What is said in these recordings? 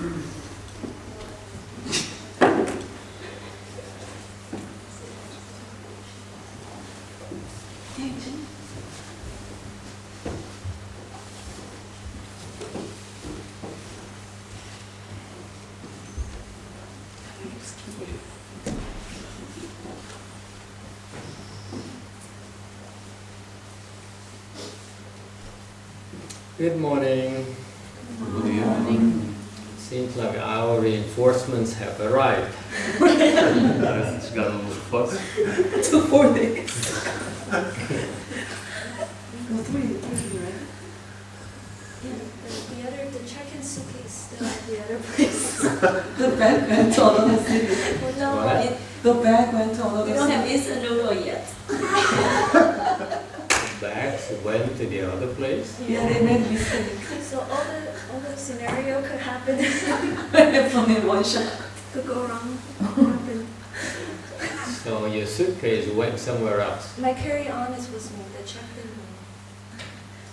Good morning. Good morning. Seems like our reinforcements have arrived. Chegaram os reforços. To 4 days. No, 3, right? Yeah, the check-in suitcase still at the other place. The bag went to another city. Well, no, What? The bag went to we another don't have city. instant noodle yet. Bags went to the other place. Yeah, they made mistake. So all the scenario could happen, From in one shot. could go wrong. Happen. So your suitcase went somewhere else. My carry-on is with me. The check-in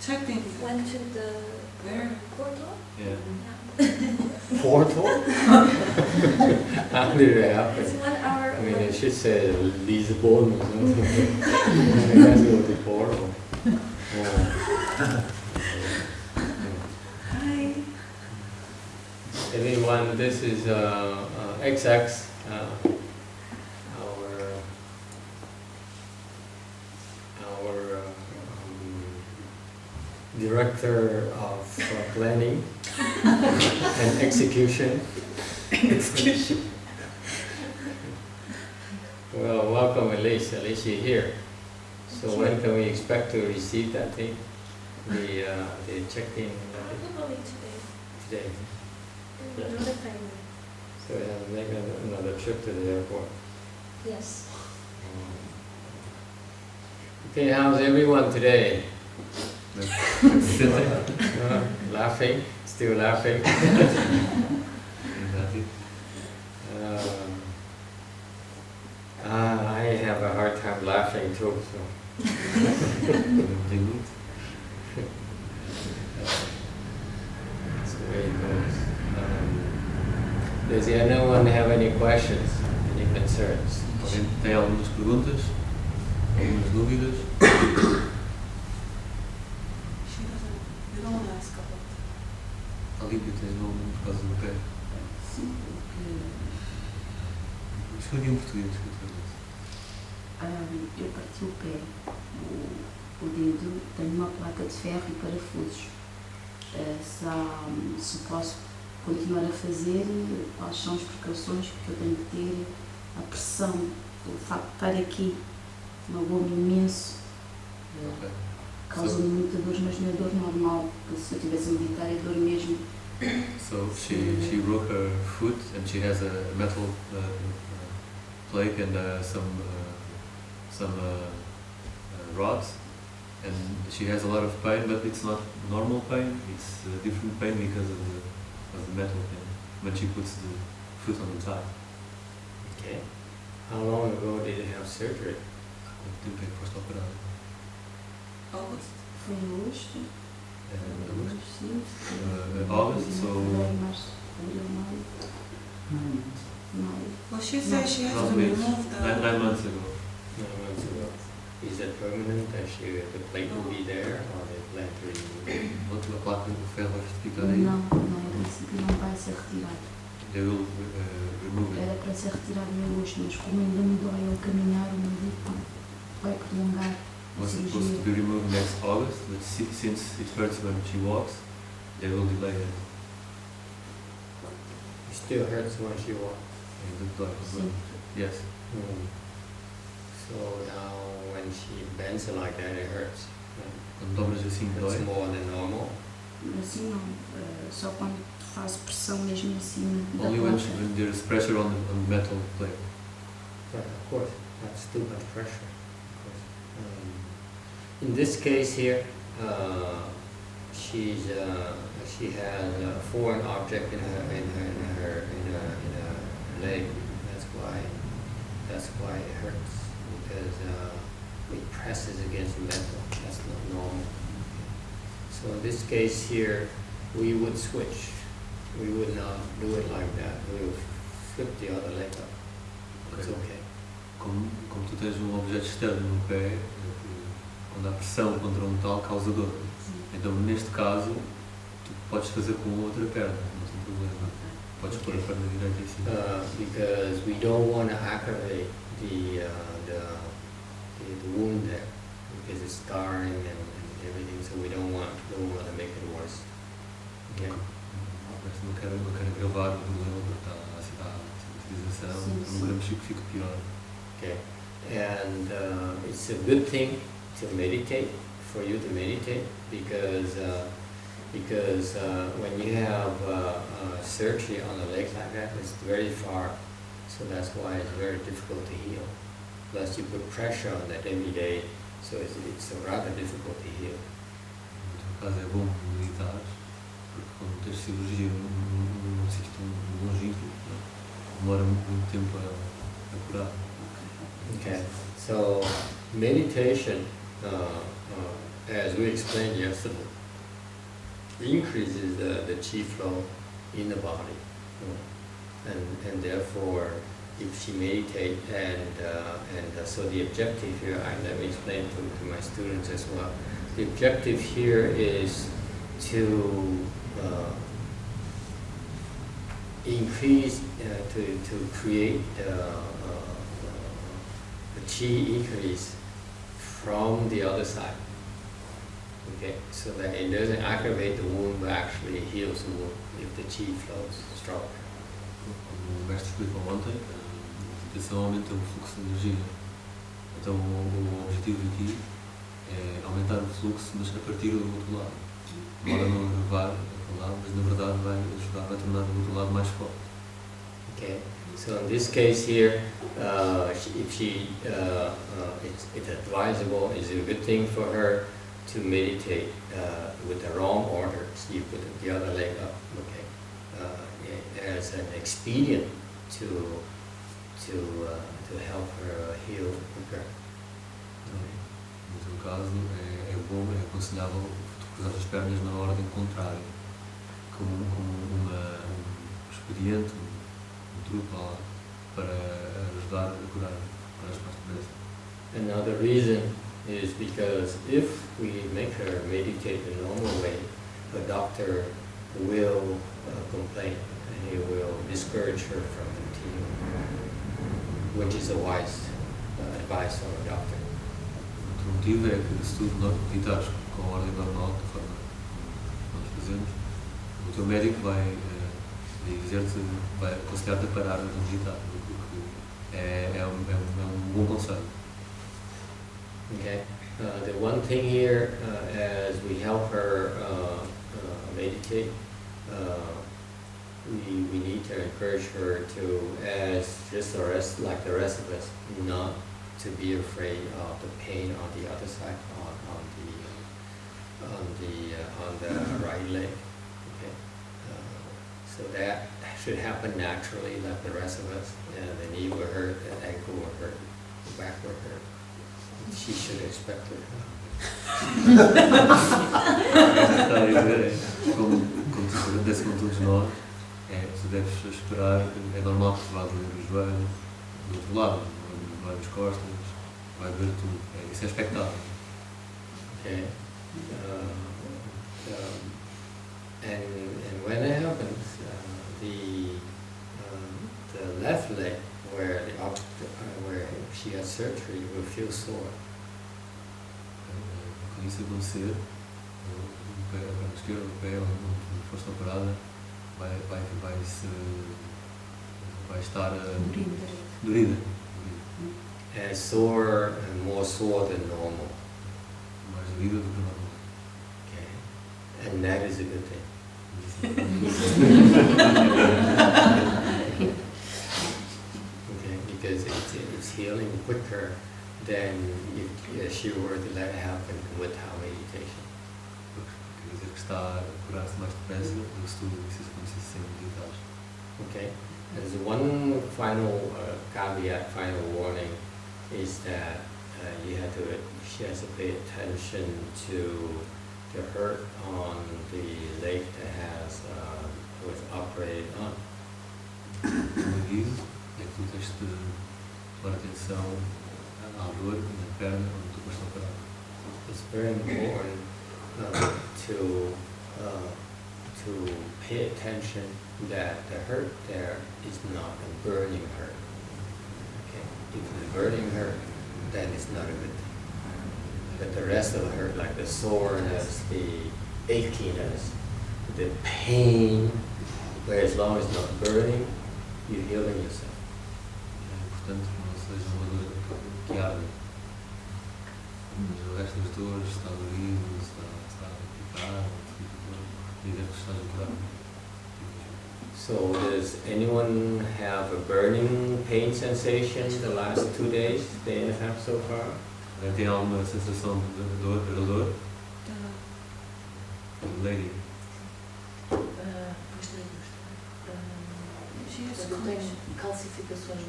Checked in. went to the Where? portal. Yeah. Yeah. Portal? How did it happen? It's 1 hour. I mean, away. it should say Lisbon or something. It has to go to portal. Oh. Hi. Everyone, this is XX, our director of planning and execution. Execution. Well, welcome Elise. Elise, you're here. So Thank when you. can we expect to receive that thing? The check-in Probably today. today. They will notify me. So we have to make another trip to the airport. Yes. Okay, how's everyone today? Silly. Laughing? Still laughing? Exato. I have a hard time laughing too, so. Tem muito. That's the way it goes. Does anyone have any questions, any concerns? Alguém tem algumas perguntas? Algumas dúvidas? She doesn't. You don't want to ask about Alguém que tem nome por causa do pé? Sim, porque Escrevi em português. Que eu parti o pé, o dedo, tenho uma placa de ferro e parafusos. Se posso continuar a fazer, quais são as precauções que eu tenho que ter, a pressão, o facto de estar aqui, magoa-me imenso, Ok. causa-me muita dor, mas não é dor normal, porque se eu tivesse a meditar é dor mesmo. So she broke her foot and she has a metal plate and some rods, and she has a lot of pain, but it's not normal pain. It's a different pain because of the metal thing when she puts the foot on the top. Okay. How long ago did you have surgery? Quanto tempo é que foste operado? August. Foi em agosto, sim, August, so fevereiro, março, abril, maio. Well, she said she has to probably remove the. 9 months ago. 9 months ago. Is it permanent that the plate will be there, or they plan to remove it? Uma placa de ferro vai ficar aí. Não, em princípio não vai ser retirado. They will remove it. Era para ser retirado em agosto, mas como ainda me dói ao caminhar, o médico vai prolongar a Was supposed to cirurgia. be removed next August, but since it hurts when she walks, they will delay it. It still hurts when she walks. Sim. Yes. So now when she bends like that, it hurts. Quando dobras assim, It's dói. more than normal. Assim não, só quando faz pressão mesmo em cima da Only placa. when there's pressure on the metal plate. But of course, that's too much pressure. Of course. In this case here, she has a foreign object in her leg. That's why it hurts, because it presses against metal. That's not normal. So in this case here, we would switch. we would not do it like that. We would flip the other leg up. It's okay. Como tu tens um objeto externo no pé, quando há pressão contra um tal, causa dor. Então, neste caso, tu podes fazer com a outra perna, não tem problema. Podes pôr a perna direita em cima. Because we don't want to aggravate the wound there, because it's scarring and everything, so we don't want to make it worse. Okay. Mas não quero agravar o problema porque está a cicatrização, não queremos que fique pior. Okay. And it's a good thing to meditate, for you to meditate, because when you have surgery on the leg like that, it's very far, so that's why it's very difficult to heal. Plus you put pressure on that every day, so it's rather difficult to heal. No teu caso é bom meditar, porque quando tens cirurgia num sítio tão longínquo, demora muito tempo a curar. Okay, so meditation, as we explained yesterday, increases the chi flow in the body, and therefore, if she meditate and so the objective here, let me explain to my students as well. The objective here is to increase, to create the chi increase from the other side. Okay, so that it doesn't aggravate the wound, but actually heals the wound if the chi flows stronger. Como o mestre explicou ontem, a meditação aumenta o fluxo de energia. Então o objetivo aqui é aumentar o fluxo, mas a partir do outro lado. Pode não levar para lá, mas na verdade vai ajudar a tornar o outro lado mais forte. Okay, so in this case here, it's advisable, it's a good thing for her to meditate with the wrong order. So you put the other leg up, okay, as an expedient to help her heal quicker. No teu caso, é bom, é aconselhável cruzar as pernas na ordem contrária, como um expediente, um truque para ajudar a curar as partes. Another reason is because if we make her meditate the normal way, the doctor will complain and he will discourage her from continuing, which is a wise advice from a doctor. Outro motivo é que se tu meditares com a ordem normal, da forma como nós fazemos, o teu médico vai dizer-te, vai aconselhar-te a parar de meditar, porque é um bom conselho. Okay. The one thing here, as we help her meditate, we need to encourage her to, as just like the rest of us, not to be afraid of the pain on the other side, on the right leg. Okay. So that should happen naturally, like the rest of us. The knee will hurt, the ankle will hurt, the back will hurt. She should expect it. Está a dizer, como acontece com todos nós, tu deves esperar, é normal que te vá doer o joelho, do outro lado, vai nas costas, vai doer tudo, isso é expectável. Okay. And when it happens, the left leg, where she had surgery, will feel sore. Quando isso acontecer, a perna esquerda do pé, onde foste operada, vai estar dorida. And sore, and more sore than normal. Mais dorida do que normal. Okay. And that is a good thing. Okay, because it's healing quicker than if she were to let it happen without meditation. Quer dizer que está a curar-se mais depressa do que se tudo isso acontecesse sem meditar. Okay. There's one final caveat, final warning, is that she has to pay attention to the hurt on the leg that has was operated on. No guiso é que tu tens de dar atenção à dor na perna onde tu foste operado. It's very important to pay attention that the hurt there is not a burning hurt. Okay? If it's burning hurt, then it's not a good thing. But the rest of the hurt, like the soreness, the achiness, the pain, where as long as it's not burning, you're healing yourself. É importante que não seja uma dor que arde. Mas o resto das dores está dorido, está a picar, e deve estar a curar. So does anyone have a burning pain sensation the last 2 days, day and a half so far? Tem alguma sensação de dor? Lady? She has Eu tenho calcificações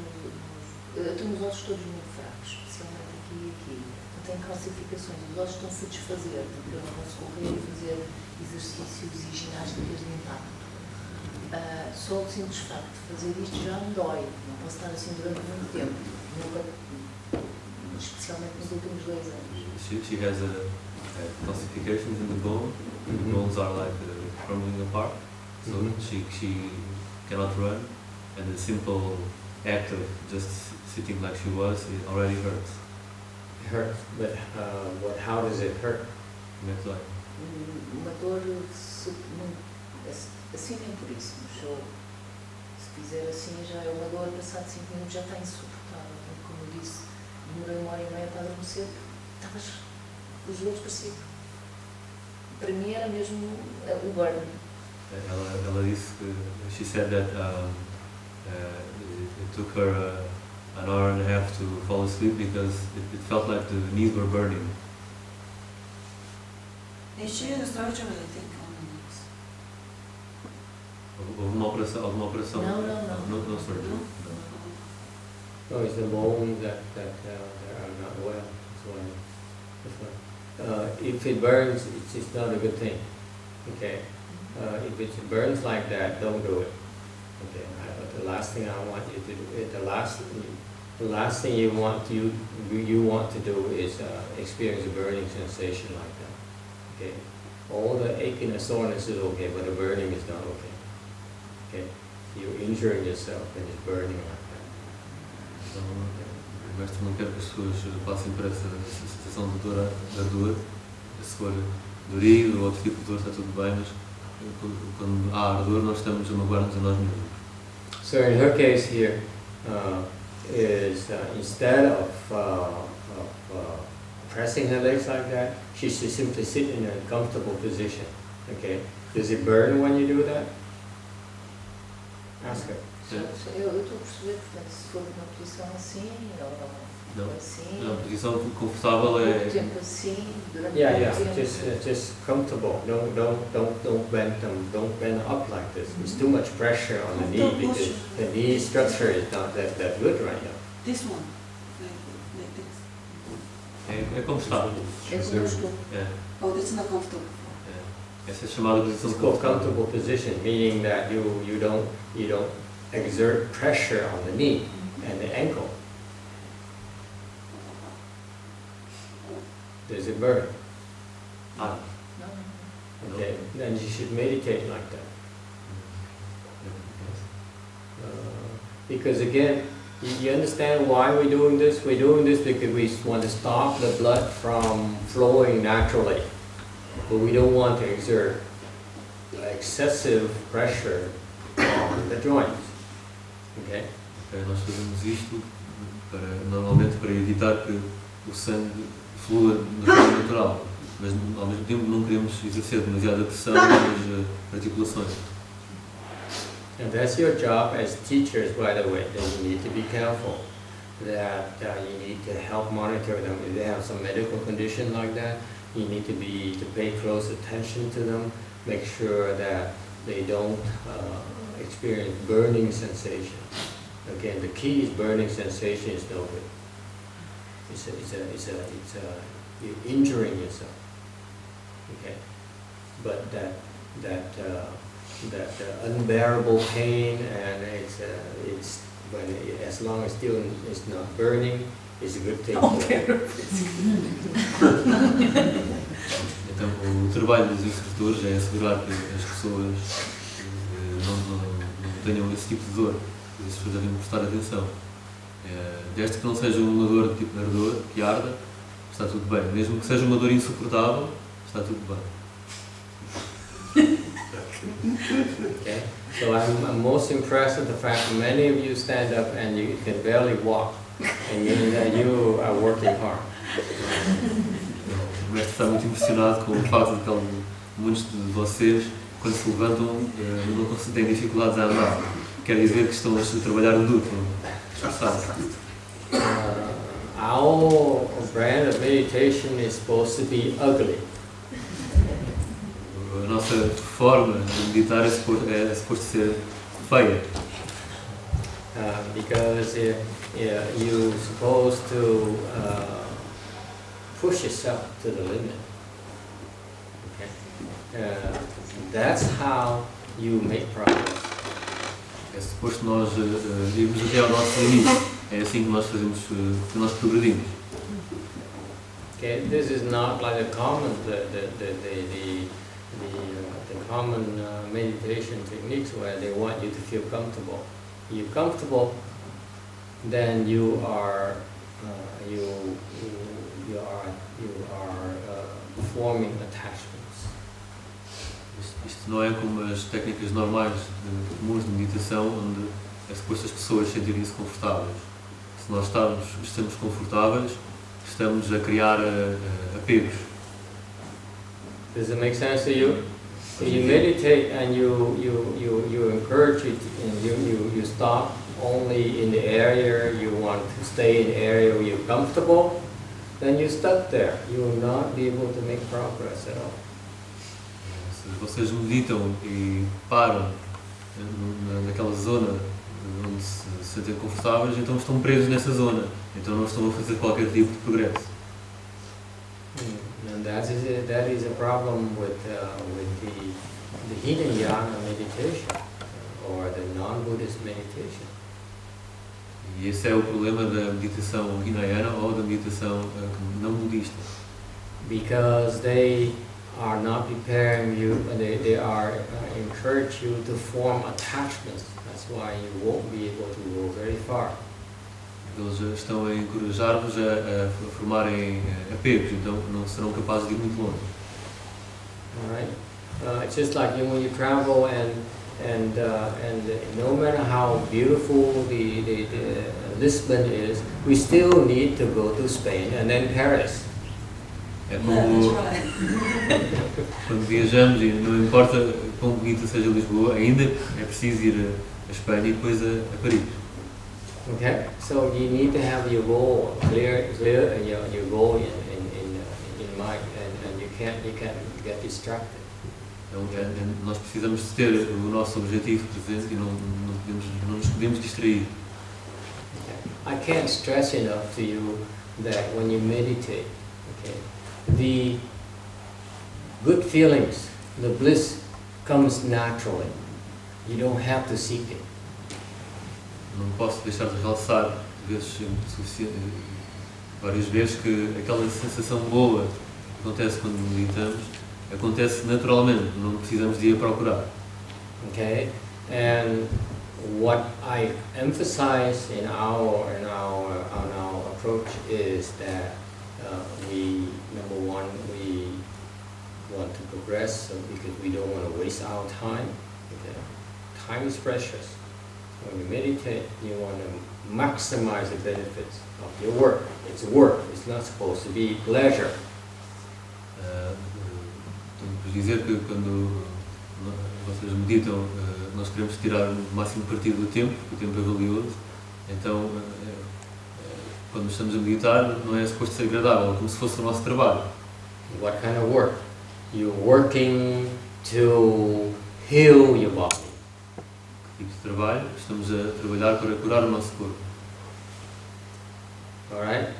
eu tenho os ossos todos muito fracos, especialmente aqui e aqui. Eu tenho calcificações, os ossos estão-se a desfazer, porque eu não posso correr e fazer exercícios e ginásticas de impacto. Só o simples facto de fazer isto já me dói, não posso estar assim durante muito tempo, nunca, especialmente nos últimos 2 anos. She has calcifications in the bone. The bones are like crumbling apart, so she cannot run, and the simple act of just sitting like she was, it already hurts. It hurts, but how does it hurt? And it's like, Uma dor, assim nem por isso, mas se fizer assim já é uma dor, passado 5 minutos já está insuportável. Como eu disse, demorei 1h30 para adormecer, estavas os joelhos pareciam. Para mim era mesmo o burn. ela disse que she said that it took her an hour and a half to fall asleep because it felt like the knees were burning. And she had a surgery, I think, on the knees. Houve alguma operação? Não. No surgery. No, it's the bones that are not well. That's why. If it burns, it's not a good thing. Okay. If it burns like that, don't do it. Okay. But the last thing I want you to do, the last thing you want to do is experience a burning sensation like that. Okay. All the aching and soreness is okay, but the burning is not okay. Okay. You're injuring yourself when it's burning like that. Então, o mestre não quer que as pessoas passem por essa sensação de dor, se for dorido ou outro tipo de dor, está tudo bem, mas quando há ardor, nós estamos a magoar-nos a nós mesmos. So in her case here, instead of pressing her legs like that, she should simply sit in a comfortable position. Okay. Does it burn when you do that? Ask her. Eu estou a perceber, portanto, se for numa posição assim, ou assim, Não, a posição confortável é... muito tempo assim, durante Yeah, muito tempo. just comfortable. Don't bend up like this. It's too much pressure on the knee because the knee structure is not that good right now. This one, like this. É como está. É como eu estou. É. Oh, that's not comfortable. Essa é chamada posição It's called comfortable position, meaning that you don't exert pressure on the knee and the ankle. Does it burn? Ah, Não. Okay, then you should meditate like that. Because again, you understand why we're doing this? We're doing this because we want to stop the blood from flowing naturally. But we don't want to exert excessive pressure on the joints. Okay? Nós fazemos isto normalmente para evitar que o sangue flua de forma natural, mas ao mesmo tempo não queremos exercer demasiada pressão nas articulações. And that's your job as teachers, by the way, that you need to be careful, that you need to help monitor them. If they have some medical condition like that, you need to pay close attention to them, make sure that they don't experience burning sensation. Again, the key is burning sensation is no good. You're injuring yourself. Okay, but that unbearable pain, and it's when as long as still it's not burning, it's a good thing. Então, o trabalho dos instrutores é assegurar que as pessoas não tenham esse tipo de dor. As pessoas devem prestar atenção. Desde que não seja uma dor tipo ardor, que arda, está tudo bem. Mesmo que seja uma dor insuportável, está tudo bem. Okay, so I'm most impressed with the fact that many of you stand up and you can barely walk, and meaning that you are working hard. O mestre está muito impressionado com o facto de que muitos de vocês, quando se levantam, não têm dificuldades a andar. Quer dizer que estão a trabalhar duro, esforçados. Our brand of meditation is supposed to be ugly. A nossa forma de meditar é suposto ser feia. Because you're supposed to push yourself to the limit. Okay? That's how you make progress. É suposto nós irmos até ao nosso limite. É assim que nós fazemos, que nós progredimos. Okay, this is not like the common common meditation techniques where they want you to feel comfortable. You're comfortable, then you are forming attachments. Isto não é como as técnicas normais comuns de meditação, onde é suposto as pessoas sentirem-se confortáveis. Se nós estamos confortáveis, estamos a criar apegos. Does it make sense to you? So you meditate and you encourage it, and you stop only in the area you want to stay in the area where you're comfortable, then you're stuck there. You will not be able to make progress at all. Se vocês meditam e param naquela zona onde se sentem confortáveis, então estão presos nessa zona. Então não estão a fazer qualquer tipo de progresso. And that is a problem with the Hinayana meditation or the non-Buddhist meditation. E esse é o problema da meditação hinayana ou da meditação não budista. Because they are not preparing you, they are encourage you to form attachments. That's why you won't be able to go very far. Eles estão a encorajar-vos a formarem apegos, então não serão capazes de ir muito longe. All right. It's just like when you travel and no matter how beautiful the Lisbon is, we still need to go to Spain and then Paris. É como quando viajamos e não importa quão bonita seja Lisboa, ainda é preciso ir a Espanha e depois a Paris. Okay, so you need to have your goal clear your goal in mind, and you can't get distracted. Então, nós precisamos de ter o nosso objetivo presente e não nos podemos distrair. Okay. I can't stress enough to you that when you meditate, okay, the good feelings, the bliss comes naturally. You don't have to seek it. Não posso deixar de realçar várias vezes que aquela sensação boa que acontece quando meditamos acontece naturalmente, não precisamos de ir procurar. Okay, and what I emphasize in our approach is that we want to progress, so because we don't want to waste our time. Okay, time is precious. When you meditate, you want to maximize the benefits of your work. It's work. It's not supposed to be pleasure. Por dizer que quando vocês meditam, nós queremos tirar o máximo partido do tempo, porque o tempo é valioso. Então, quando estamos a meditar, não é suposto ser agradável, é como se fosse o nosso trabalho. What kind of work? You're working to heal your body. Que tipo de trabalho? Estamos a trabalhar para curar o nosso corpo. All right.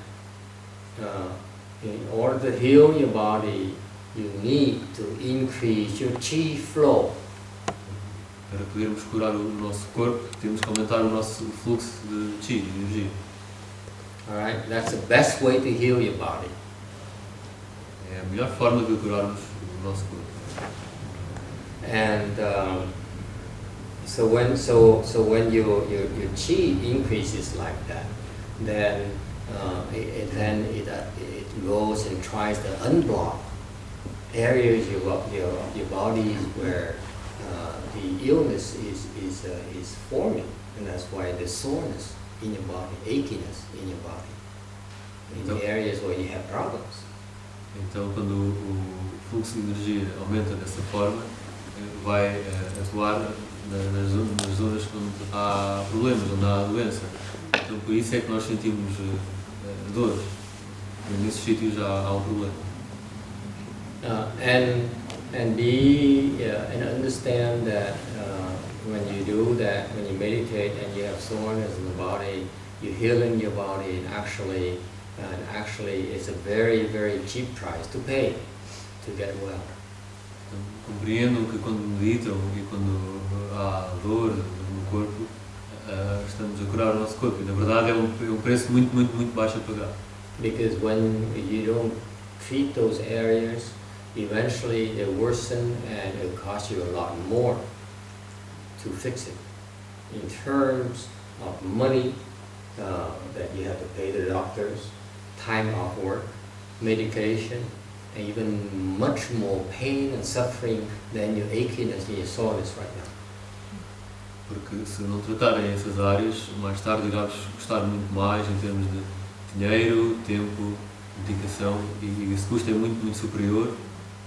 In order to heal your body, you need to increase your chi flow. Para podermos curar o nosso corpo, temos que aumentar o nosso fluxo de chi, de energia. Alright, that's the best way to heal your body. É a melhor forma de curarmos o nosso corpo. And so when your chi increases like that, then it goes and tries to unblock areas of your body where the illness is forming, and that's why the soreness in your body, achiness in your body, in the areas where you have problems. Então, quando o fluxo de energia aumenta dessa forma, vai atuar nas zonas onde há problemas, onde há doença. Então, por isso é que nós sentimos dores. Nesses sítios há um problema. And understand that when you do that, when you meditate and you have soreness in the body, you're healing your body, and actually it's a very, very cheap price to pay to get well. Então, compreendam que quando meditam e quando há dor no corpo, estamos a curar o nosso corpo. E na verdade é um preço muito, muito, muito baixo a pagar. Because when you don't treat those areas, eventually they worsen and it will cost you a lot more to fix it. In terms of money that you have to pay the doctors, time off work, medication, and even much more pain and suffering than your achiness and your soreness right now. Porque se não tratarem essas áreas, mais tarde irá custar muito mais em termos de dinheiro, tempo, dedicação, e esse custo é muito, muito superior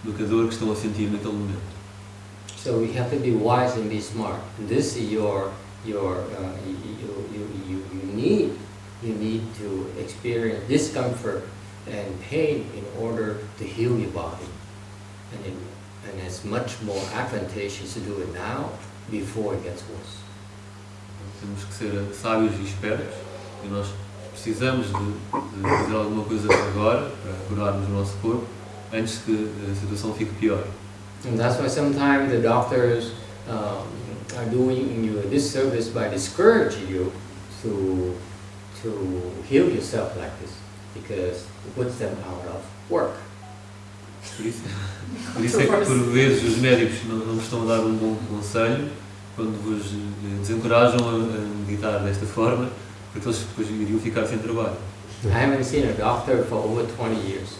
do que a dor que estão a sentir naquele momento. So we have to be wise and be smart. This is you need to experience discomfort and pain in order to heal your body, and it's much more advantageous to do it now before it gets worse. Temos que ser sábios e espertos, e nós precisamos de fazer alguma coisa agora para curarmos o nosso corpo antes que a situação fique pior. And that's why sometimes the doctors are doing you a disservice by discouraging you to heal yourself like this, because it puts them out of work. Por isso é que por vezes os médicos não vos estão a dar um bom conselho quando vos desencorajam a meditar desta forma, porque eles depois iriam ficar sem trabalho. I haven't seen a doctor for over 20 years.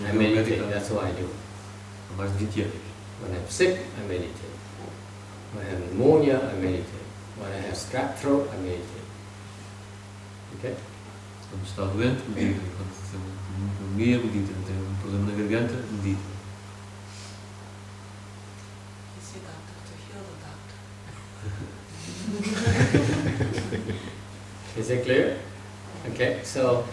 I meditate, that's what I do. Há mais de 20 anos. When I'm sick, I meditate. When I have pneumonia, I meditate. When I have strep throat, I meditate. Okay? Quando está doente, medita. Quando tem uma pneumonia, medita. Tem um problema na garganta, medita. Esse doctor to heal the doctor. Is it clear? Okay, so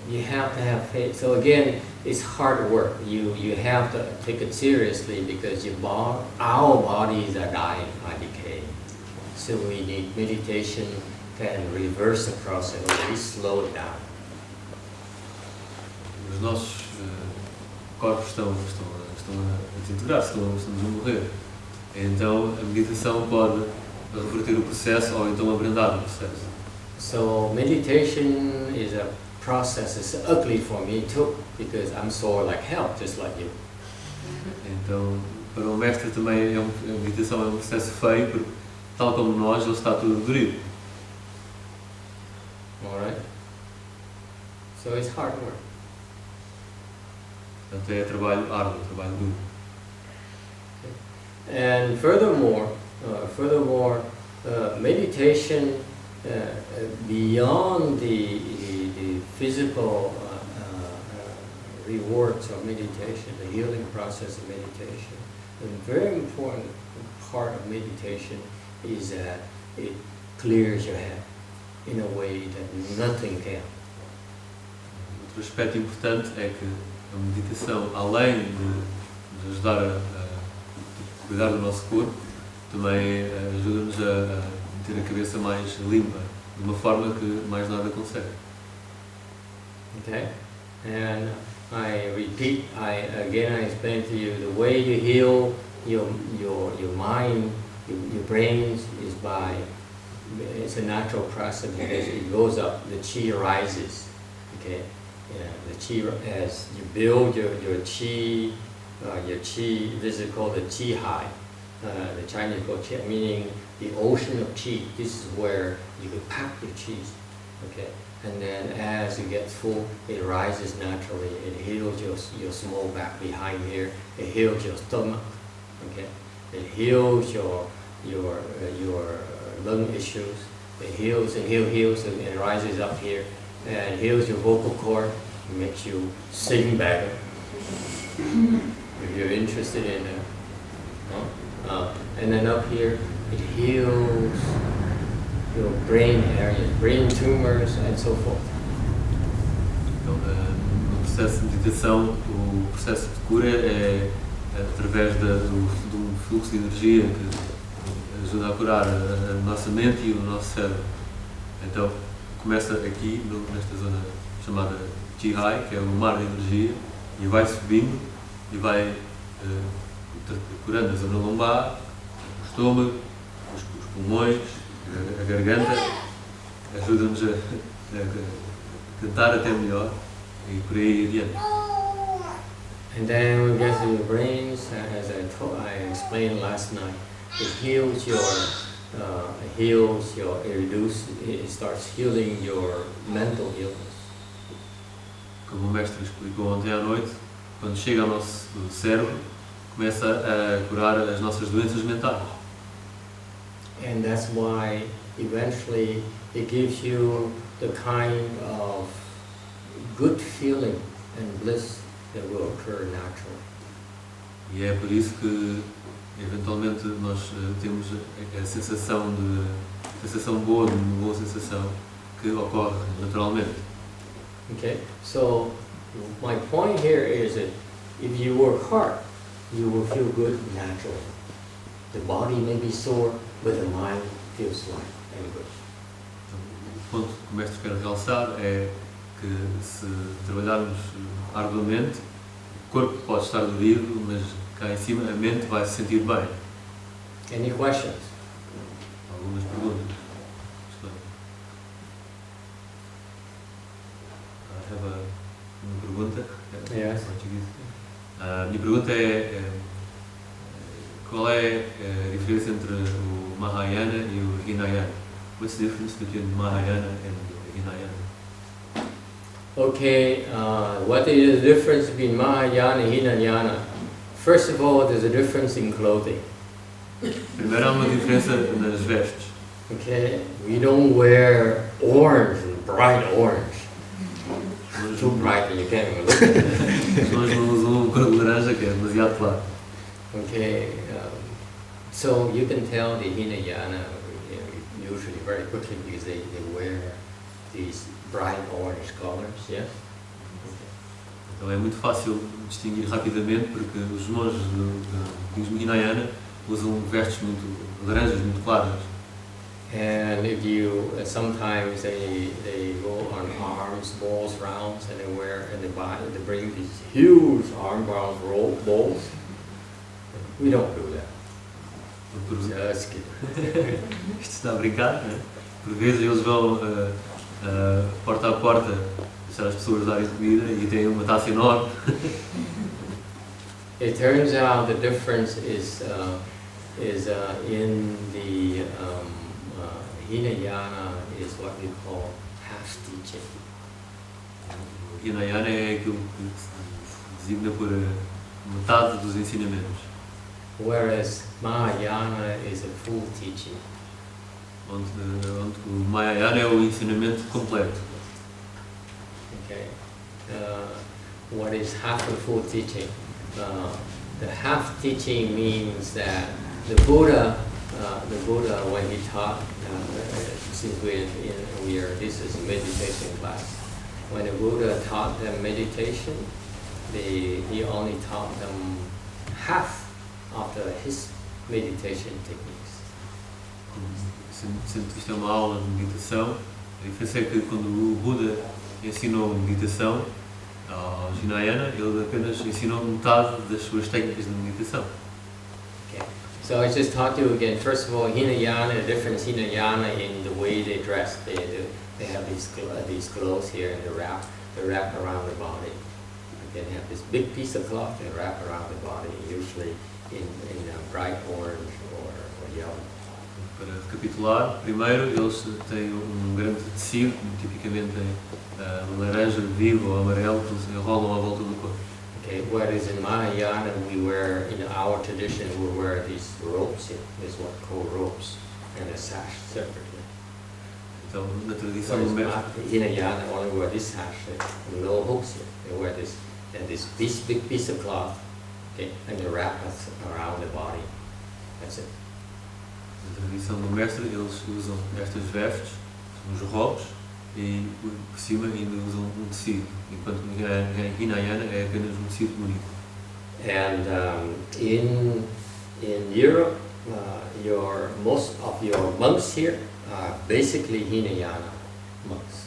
you have to have faith. So again, it's hard work. You have to take it seriously because our bodies are dying, are decaying. So we need meditation can reverse the process, really slow it down. Os nossos corpos estão a desintegrar-se, estamos a morrer. Então a meditação pode reverter o processo ou então abrandar o processo. So meditation is a process. It's ugly for me too, because I'm sore like hell, just like you. Então, para o mestre também a meditação é um processo feio, porque tal como nós, ele está tudo dorido. Alright? So it's hard work. Portanto, é trabalho árduo, trabalho duro. And furthermore, meditation beyond the physical rewards of meditation, the healing process of meditation, a very important part of meditation is that it clears your head in a way that nothing can. Outro aspecto importante é que a meditação, além de ajudar a cuidar do nosso corpo, também ajuda-nos a ter a cabeça mais limpa, de uma forma que mais nada consegue. Okay? And I repeat, I explain to you, the way you heal your mind, your brains is by, it's a natural process because it goes up, the chi rises, okay? Yeah, the chi, as you build your chi, this is called the chi high. The Chinese call chi, meaning the ocean of chi. This is where you can pack your chi, okay? And then as you get full, it rises naturally. It heals your small back behind here. It heals your stomach, okay? It heals your lung issues. It heals and heals and it rises up here and heals your vocal cord. It makes you sing better. If you're interested in it. And then up here, it heals your brain areas, brain tumors and so forth. Então, no processo de meditação, o processo de cura é através do fluxo de energia que ajuda a curar a nossa mente e o nosso cérebro. Então, começa aqui, nesta zona chamada Chi High, que é o mar de energia, e vai subindo e vai curando a zona lombar, o estômago, os pulmões, a garganta, ajuda-nos a cantar até melhor e por aí adiante. And then we get to your brains, as I explained last night, it starts healing your mental illness. Como o mestre explicou ontem à noite, quando chega ao nosso cérebro, começa a curar as nossas doenças mentais. And that's why eventually it gives you the kind of good feeling and bliss that will occur naturally. E é por isso que eventualmente nós temos a sensação boa, uma boa sensação que ocorre naturalmente. Okay, so my point here is that if you work hard, you will feel good naturally. The body may be sore, but the mind feels light and good. Então, o ponto que o mestre quer realçar é que se trabalharmos arduamente, o corpo pode estar dorido, mas cá em cima a mente vai se sentir bem. Any questions? Algumas perguntas. I have uma pergunta. Yes. A minha pergunta é qual é a diferença entre o Mahayana e o Hinayana? What's the difference between Mahayana and Hinayana? Okay, what is the difference between Mahayana and Hinayana? First of all, there's a difference in clothing. Primeiro há uma diferença nas vestes. Okay, we don't wear orange, bright orange. Too bright and you can't even look at it. Nós não usamos cor de laranja que é demasiado claro. Okay, so you can tell the Hinayana usually very quickly because they wear these bright orange colors, yes? Então é muito fácil distinguir rapidamente porque os monges do budismo Hinayana usam vestes muito laranjas, muito claras. And if you, sometimes they go on arms, balls, rounds, and they bring these huge arm balls. We don't do that. Just kidding. Isto está a brincar, né? Por vezes eles vão porta a porta deixar as pessoas darem comida e têm uma taça enorme. It turns out the difference is in the Hinayana is what we call half teaching. Hinayana é aquilo que se designa por metade dos ensinamentos. Whereas Mahayana is a full teaching. Onde o Mahayana é o ensinamento completo. Okay. What is half a full teaching? The half teaching means that the Buddha when he taught, since this is a meditation class, when the Buddha taught them meditation, he only taught them half of his meditation techniques. Sendo que isto é uma aula de meditação, a diferença é que quando o Buda ensinou meditação, Ao Hinayana, ele apenas ensinou metade das suas técnicas de meditação. Okay. So I just taught you again. First of all, Hinayana, the difference Hinayana in the way they dress. They have these clothes here and they wrap around the body. They have this big piece of cloth they wrap around the body, usually in bright orange or yellow. Para recapitular, primeiro eles têm grande tecido, tipicamente laranja, vivo ou amarelo, que eles enrolam à volta do corpo. Okay, whereas in Mahayana in our tradition we wear these ropes here. This is what called ropes, and a sash separately. Então, na tradição Whereas Hinayana only wear this sash, no hooks here. They wear this big piece of cloth, okay, and they wrap it around the body. That's it. Na tradição do mestre, eles usam estas vestes, são os robes, e por cima ainda usam um tecido, enquanto no Hinayana é apenas um tecido bonito. And in Europe, most of your monks here are basically Hinayana monks.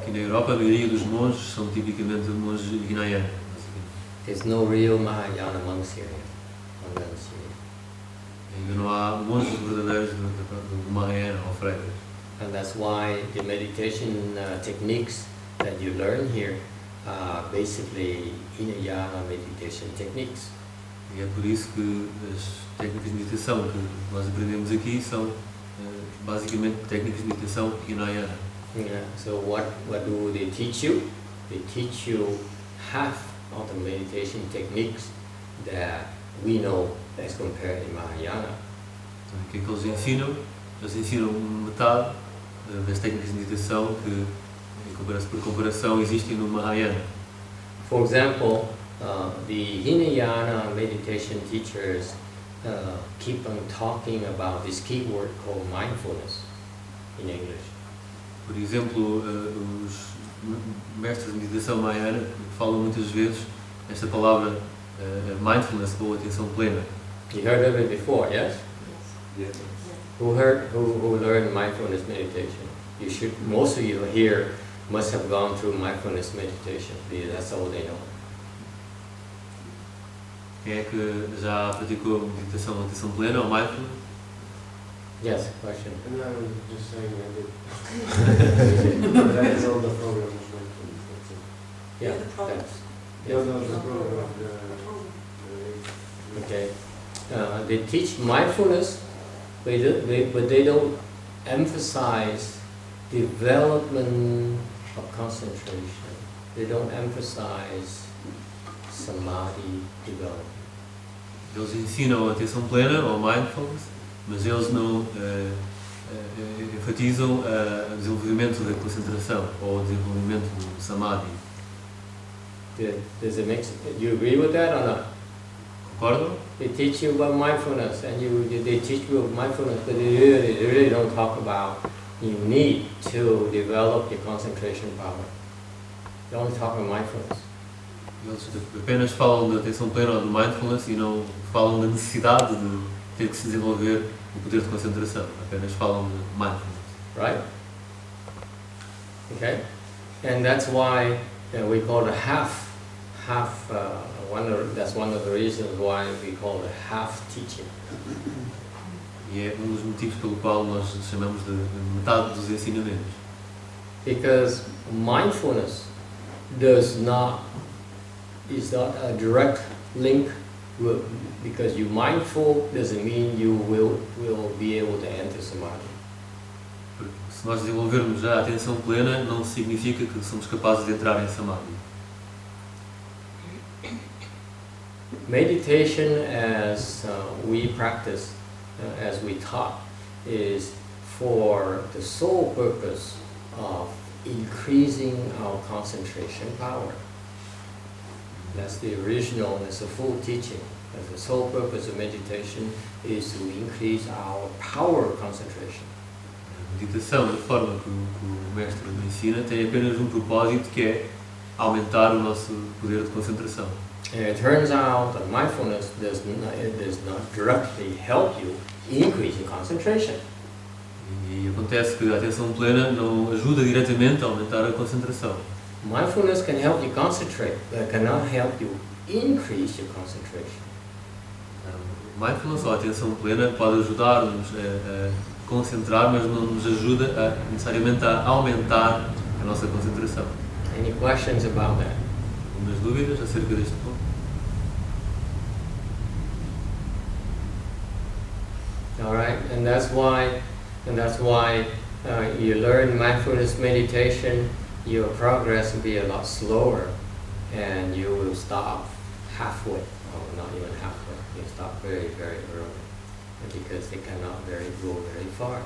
Aqui na Europa, a maioria dos monges são tipicamente monges Hinayana. There's no real Mahayana monks here. Monks here. Ainda não há monges verdadeiros do Mahayana ou freiras. And that's why the meditation techniques that you learn here are basically Hinayana meditation techniques. E é por isso que as técnicas de meditação que nós aprendemos aqui são basicamente técnicas de meditação Hinayana. Yeah. So what do they teach you? They teach you half of the meditation techniques that we know as compared in Mahayana. Então, o que é que eles ensinam? Eles ensinam metade das técnicas de meditação que, por comparação, existem no Mahayana. For example, the Hinayana meditation teachers keep on talking about this key word called mindfulness in English. Por exemplo, os mestres de meditação Mahayana falam muitas vezes esta palavra mindfulness ou atenção plena. You heard of it before, yes? Yes. Who learned mindfulness meditation? You should. Most of you here must have gone through mindfulness meditation. That's all they know. Quem é que já praticou meditação ou atenção plena ou mindfulness? Yes, question. And I was just saying I did. That is all the program was mindfulness, that's it. Yeah, The program. that's, No, the program, okay. They teach mindfulness, but they don't emphasize development of concentration. They don't emphasize samadhi development. Eles ensinam a atenção plena ou mindfulness, mas eles não enfatizam o desenvolvimento da concentração ou o desenvolvimento do samadhi. Does it make sense? You agree with that or not? Concordam? They teach you about mindfulness, and they teach you about mindfulness, but they really don't talk about you need to develop your concentration power. They only talk about mindfulness. Eles apenas falam da atenção plena ou do mindfulness e não falam da necessidade de ter que se desenvolver o poder de concentração. Apenas falam de mindfulness. Right? Okay? And that's why we call it that's one of the reasons why we call it half teaching. E é um dos motivos pelo qual nós chamamos de metade dos ensinamentos. Because mindfulness is not a direct link because you mindful doesn't mean you will be able to enter samadhi. Porque se nós desenvolvermos já a atenção plena, não significa que somos capazes de entrar em samadhi. Meditation, as we practice, as we taught, is for the sole purpose of increasing our concentration power. That's the original, that's the full teaching. The sole purpose of meditation is to increase our power of concentration. A meditação, da forma que o mestre nos ensina, tem apenas um propósito, que é aumentar o nosso poder de concentração. And it turns out that mindfulness does not directly help you increase your concentration. E acontece que a atenção plena não ajuda diretamente a aumentar a concentração. Mindfulness can help you concentrate, but cannot help you increase your concentration. Mindfulness, ou atenção plena, pode ajudar-nos a concentrar, mas não nos ajuda necessariamente a aumentar a nossa concentração. Any questions about that? Algumas dúvidas acerca deste ponto? All right, and that's why you learn mindfulness meditation. Your progress will be a lot slower, and you will stop halfway, or not even halfway. You stop very, very early, because they cannot go very far.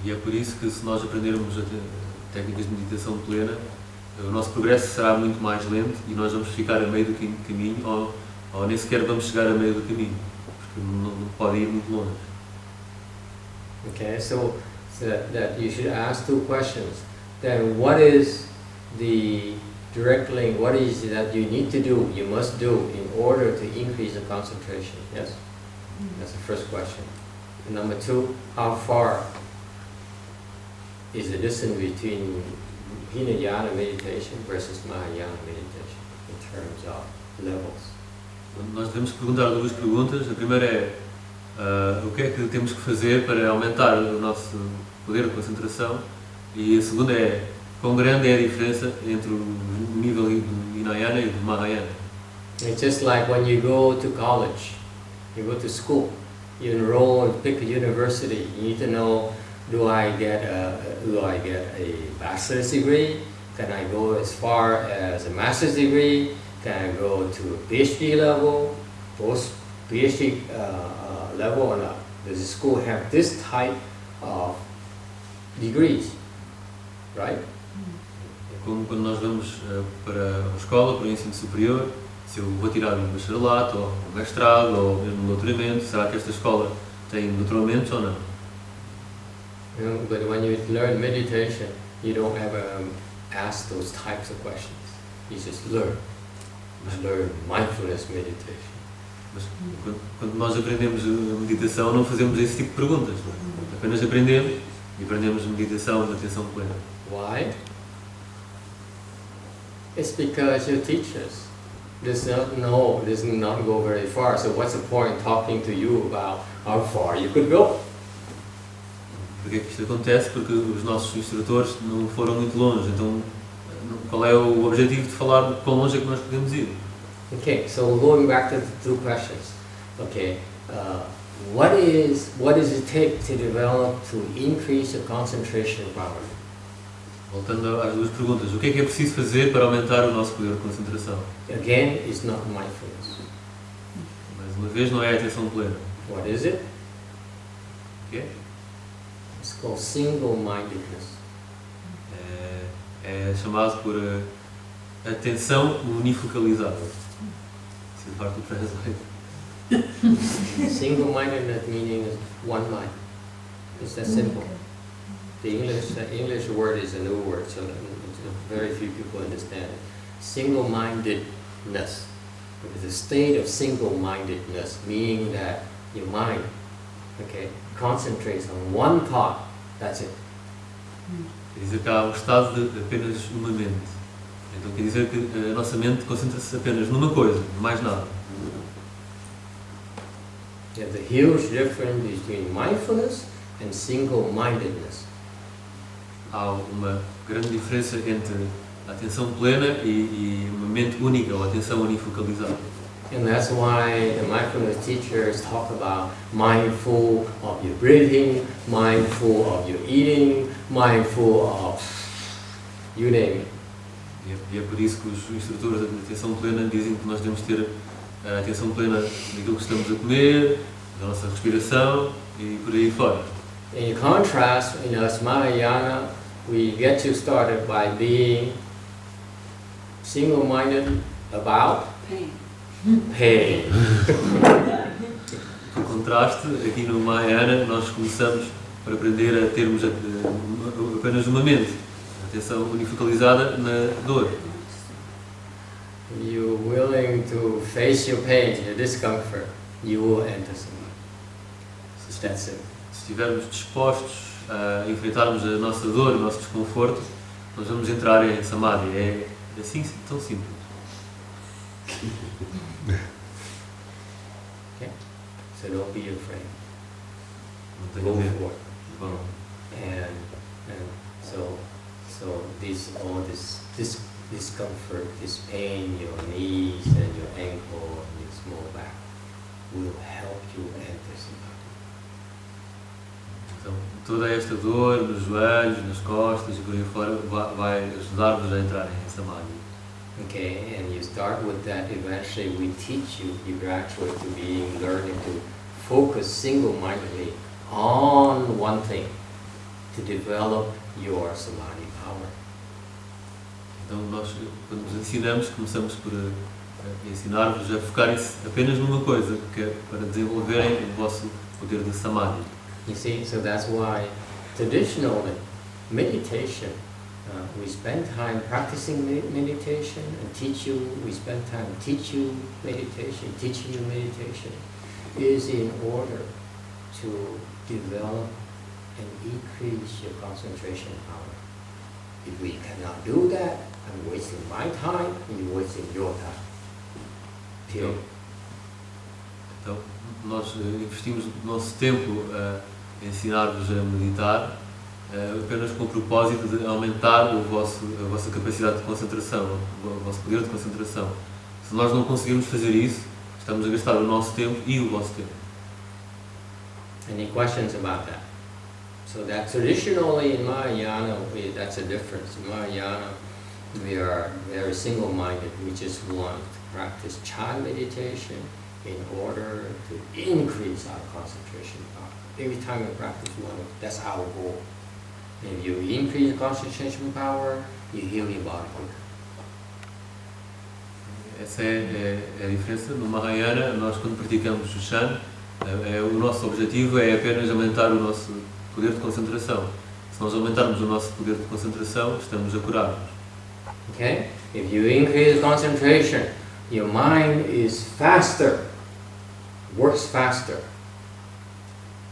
E é por isso que, se nós aprendermos técnicas de meditação plena, o nosso progresso será muito mais lento e nós vamos ficar a meio do caminho, ou nem sequer vamos chegar a meio do caminho, porque não pode ir muito longe. Okay, so that you should ask two questions. Then what is the direct link? What is it that you need to do, you must do, in order to increase the concentration? Yes? That's the first question. And number two, how far is the distance between Hinayana meditation versus Mahayana meditation in terms of levels? Nós devemos perguntar duas perguntas. A primeira é o que é que temos que fazer para aumentar o nosso poder de concentração, e a segunda é quão grande é a diferença entre o nível do Hinayana e do Mahayana. It's just like when you go to college, you go to school, you enroll and pick a university. You need to know, do I get a bachelor's degree? Can I go as far as a master's degree? Can I go to a PhD level, post PhD level or not? Does the school have this type of degrees, right? Como quando nós vamos para a escola, para o ensino superior, se eu vou tirar um bacharelato, ou um mestrado, ou mesmo um doutoramento, será que esta escola tem doutoramentos ou não? But when you learn meditation, you don't ever ask those types of questions. You just learn. You learn mindfulness meditation. Mas quando nós aprendemos a meditação, não fazemos esse tipo de perguntas. Não é? Apenas aprendemos e aprendemos meditação de atenção plena. Why? It's because your teachers does not go very far. So what's the point talking to you about how far you could go? Por que é que isto acontece? Porque os nossos instrutores não foram muito longe. Então, qual é o objetivo de falar quão longe é que nós podemos ir? Okay, so going back to the two questions. Okay, what does it take to develop, to increase the concentration power? Voltando às duas perguntas, o que é preciso fazer para aumentar o nosso poder de concentração? Again, it's not mindfulness. Mais uma vez, não é a atenção plena. What is it? O que é? It's called single-mindedness. É chamado por atenção unifocalizada. This is hard to translate. Single-mindedness meaning is one mind. It's that simple. The English word is a new word, so very few people understand it. Single-mindedness. It's a state of single-mindedness, meaning that your mind, okay, concentrates on one thought. That's it. Quer dizer que há um estado de apenas uma mente. Então quer dizer que a nossa mente concentra-se apenas numa coisa, mais nada. There's a huge difference between mindfulness and single-mindedness. Há uma grande diferença entre a atenção plena e uma mente única, ou atenção unifocalizada. And that's why the mindfulness teachers talk about mindful of your breathing, mindful of your eating, mindful of you name it. E é por isso que os instrutores de atenção plena dizem que nós devemos ter a atenção plena daquilo que estamos a comer, da nossa respiração e por aí fora. In contrast, in us Mahayana, we get you started by being single-minded about pain. Por contraste, aqui no Mahayana nós começamos por aprender a termos apenas uma mente, a atenção unifocalizada na dor. You're willing to face your pain, your discomfort, you will enter samadhi. It's that simple. Se estivermos dispostos a enfrentarmos a nossa dor, o nosso desconforto, nós vamos entrar em Samadhi. É assim, tão simples. So don't be afraid. Não tenho Go medo. for it. Vão. And so all this discomfort, this pain, your knees and your ankle and your small back will help you enter Samadhi. Então, toda esta dor nos joelhos, nas costas e por aí fora vai ajudar-vos a entrar em Samadhi. Okay, and you start with that. Eventually, we teach you. You graduate to learning to focus single-mindedly on one thing to develop your Samadhi power. Então, nós, quando vos ensinamos, começamos por ensinar-vos a focarem-se apenas numa coisa, que é para desenvolverem o vosso poder de Samadhi. You see, so that's why traditionally meditation, we spend time practicing meditation and teach you. We spend time teach you meditation, teaching you meditation, is in order to develop and increase your concentration power. If we cannot do that, I'm wasting my time and you're wasting your time. Period. Então, nós investimos o nosso tempo a ensinar-vos a meditar apenas com o propósito de aumentar a vossa capacidade de concentração, o vosso poder de concentração. Se nós não conseguirmos fazer isso, estamos a gastar o nosso tempo e o vosso tempo. Any questions about that? So that traditionally in Mahayana, that's a difference. In Mahayana, we are very single-minded. We just want to practice Chan meditation in order to increase our concentration power. Every time we practice one, that's our goal. If you increase concentration power, you heal your body quicker. Essa é a diferença. No Mahayana, nós quando praticamos o Chan, o nosso objetivo é apenas aumentar o nosso poder de concentração. Se nós aumentarmos o nosso poder de concentração, estamos a curar-nos. Okay? If you increase concentration, your mind is faster, works faster.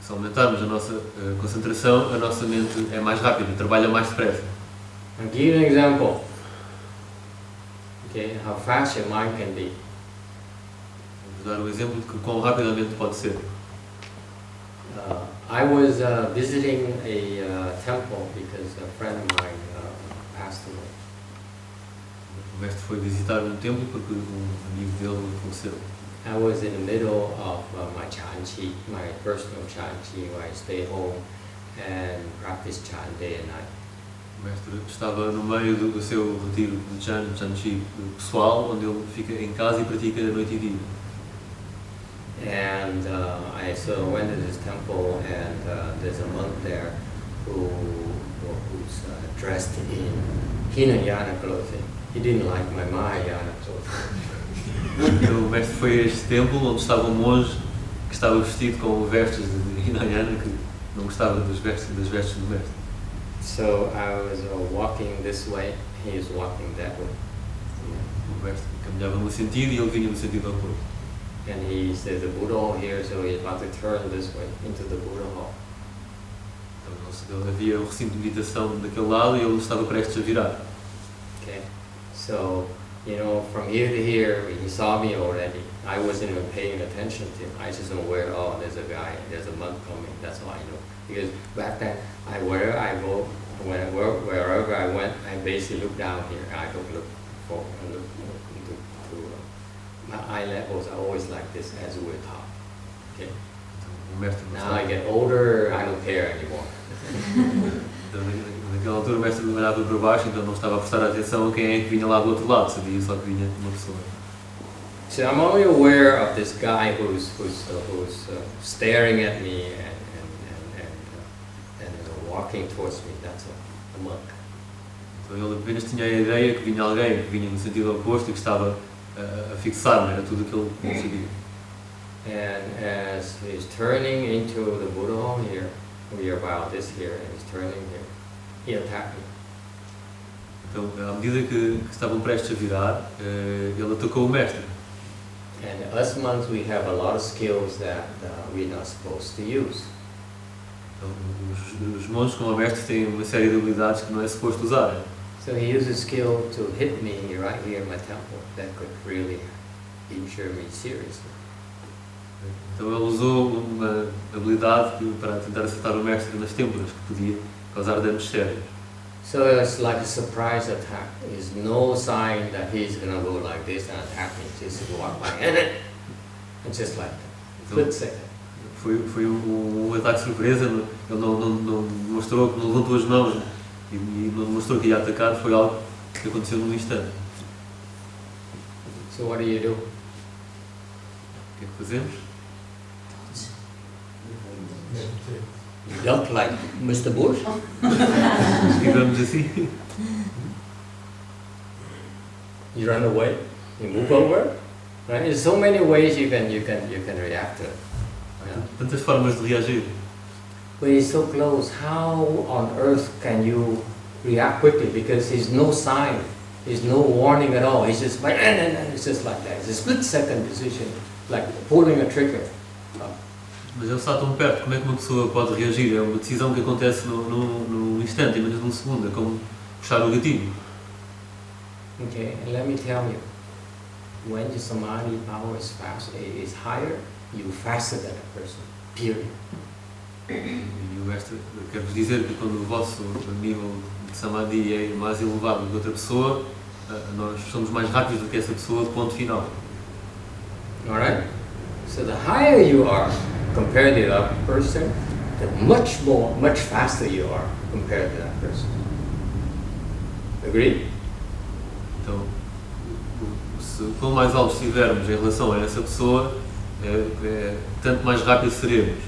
Se aumentarmos a nossa concentração, a nossa mente é mais rápida, trabalha mais depressa. I'll give you an example. Okay, how fast your mind can be. Vou dar o exemplo de que quão rapidamente pode ser. I was visiting a temple because a friend of mine passed away. O mestre foi visitar um templo porque um amigo dele faleceu. I was in the middle of my Chanchi, my personal Chanchi, where I stay home and practice Chan day and night. O mestre estava no meio do seu retiro de Chanchi pessoal, onde ele fica em casa e pratica noite e dia. And I went to this temple, and there's a monk there who's dressed in Hinayana clothing. He didn't like my Mahayana clothing. Então, o mestre foi a este templo onde estava um monge que estava vestido com vestes de Hinayana, que não gostava das vestes do mestre. So I was walking this way, he was walking that way. O mestre caminhava no sentido e ele vinha no sentido oposto. And he said the Buddha hall here, so he's about to turn this way into the Buddha hall. Então, havia o recinto de meditação daquele lado e ele estava prestes a virar. Okay, so from here to here, he saw me already. I wasn't even paying attention to him. I just know there's a guy, there's a monk coming. That's all I know. Because back then, wherever I go, wherever I went, I basically look down here. I don't look forward. I look my eye levels are always like this as we're taught. Okay. Então, o mestre não Now I estava. get older, I don't care anymore. Então, naquela altura o mestre olhava para baixo, então não estava a prestar atenção a quem é que vinha lá do outro lado, sabia só que vinha uma pessoa. So I'm only aware of this guy who's staring at me and walking towards me. That's a monk. Então ele apenas tinha a ideia que vinha alguém que vinha no sentido oposto e que estava a fixar-me, era tudo o que ele sabia. And as he's turning into the Buddha hall here, we are about this here, and he's turning here, he attacked me. Então, à medida que estavam prestes a virar, ele atacou o mestre. And us monks, we have a lot of skills that we're not supposed to use. Então, os monges como o mestre têm uma série de habilidades que não é suposto usar. So he used his skill to hit me right here in my temple. That could really injure me seriously. Então ele usou uma habilidade para tentar acertar o mestre nas têmporas, que podia causar danos sérios. So it's like a surprise attack. There's no sign that he's gonna go like this and attack me. Just walk by and just like that. Então, Split second. foi um ataque surpresa. Ele não mostrou, não levantou as mãos e não mostrou que ia atacar. Foi algo que aconteceu num instante. So what do you do? O que é que fazemos? You duck like Mr. Bush? Esquivamos assim. You run away? You move over? Right? There's so many ways you can react to it. Yeah. Tantas formas de reagir. But he's so close. How on earth can you react quickly? Because there's no sign, there's no warning at all. He's just like, and it's just like that. It's a split-second decision, like pulling a trigger. Mas ele está tão perto, como é que uma pessoa pode reagir? É uma decisão que acontece num instante, em menos de um segundo, é como puxar o gatilho. Okay, and let me tell you, when your samadhi power is higher, you're faster than a person. Period. E o mestre quer-vos dizer que quando o vosso nível de samadhi é mais elevado do que outra pessoa, nós somos mais rápidos do que essa pessoa, ponto final. Alright? So the higher you are compared to that person, the much faster you are compared to that person. Agree? Então, quanto mais altos estivermos em relação a essa pessoa, tanto mais rápido seremos.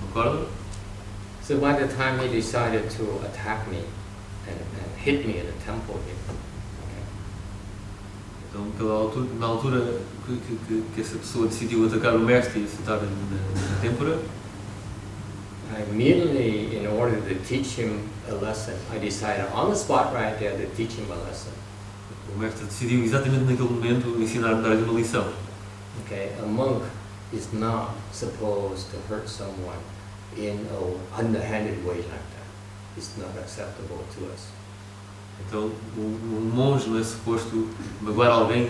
Concorda? So by the time he decided to attack me and hit me in the temple here, Então, na altura que essa pessoa decidiu atacar o mestre e acertar na têmpora, I immediately, in order to teach him a lesson, I decided on the spot right there to teach him a lesson. o mestre decidiu exatamente naquele momento ensinar-me, dar-lhe uma lição. Okay, a monk is not supposed to hurt someone in an underhanded way like that. It's not acceptable to us. Então, um monge não é suposto magoar alguém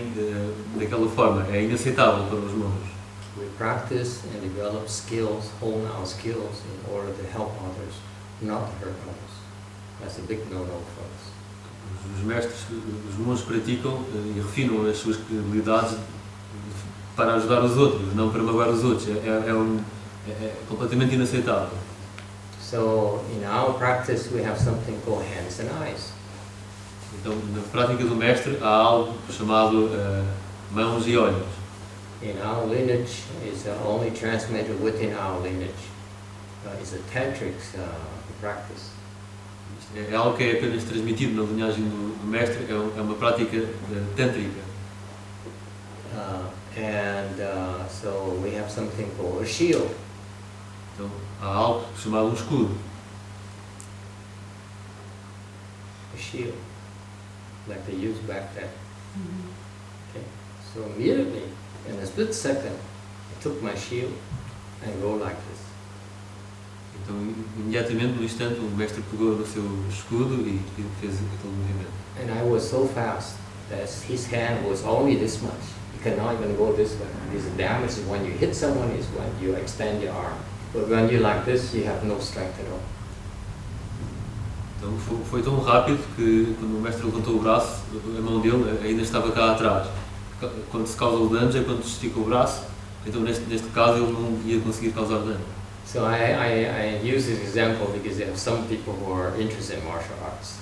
daquela forma, é inaceitável para os monges. We practice and develop skills, hone our skills in order to help others, not to hurt others. That's a big no-no for us. Os mestres, os monges praticam e refinam as suas habilidades para ajudar os outros, não para magoar os outros. É completamente inaceitável. So in our practice we have something called hands and eyes. Então, na prática do mestre, há algo chamado mãos e olhos. In our lineage, it's only transmitted within our lineage. It's a tantric practice. É algo que é apenas transmitido na linhagem do mestre, é uma prática tântrica. So we have something called a shield. Então, há algo chamado escudo. A shield, like they used back then. Okay. So immediately, in a split second, I took my shield and go like this. Então, imediatamente, no instante, o mestre pegou no seu escudo e fez aquele movimento. And I was so fast that his hand was only this much. You cannot even go this way. This damage is when you hit someone is when you extend your arm. But when you like this, you have no strength at all. Então foi tão rápido que quando o mestre levantou o braço, a mão dele ainda estava cá atrás. Quando se causa o dano é quando se estica o braço, então neste caso ele não ia conseguir causar dano. So I use this example because there are some people who are interested in martial arts.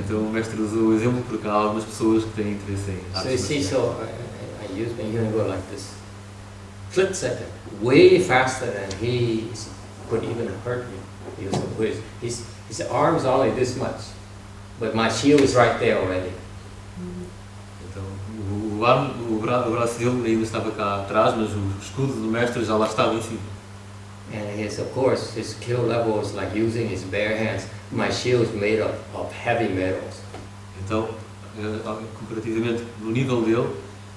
Então o mestre usou o exemplo porque há algumas pessoas que têm interesse em So you artes see, marciais. so I use, and you're gonna go like this. Split second, way faster than he could even hurt me. He was with his arms only this much, but my shield is right there already. Então o braço dele ainda estava cá atrás, mas o escudo do mestre já lá estava em cima. And of course, his skill level is like using his bare hands. My shield is made of heavy metals. Então, comparativamente no nível dele,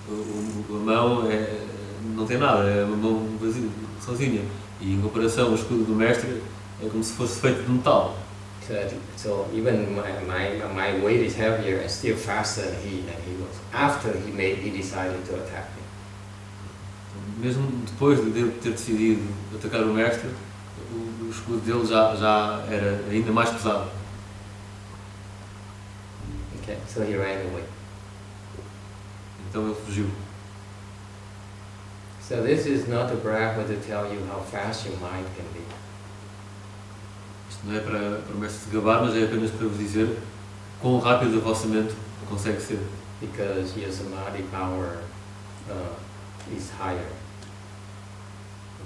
a mão não tem nada, é uma mão vazia, sozinha. E em comparação, o escudo do mestre é como se fosse feito de metal. So So even my weight is heavier and still faster than he was. After he decided to attack me. Mesmo depois de ele ter decidido atacar o mestre, o escudo dele já era ainda mais pesado. Okay, so he ran away. Então ele fugiu. So this is not a brag, but to tell you how fast your mind can be. Isto não é para o mestre se gabar, mas é apenas para vos dizer quão rápido a vossa mente consegue ser. Because your samadhi power is higher.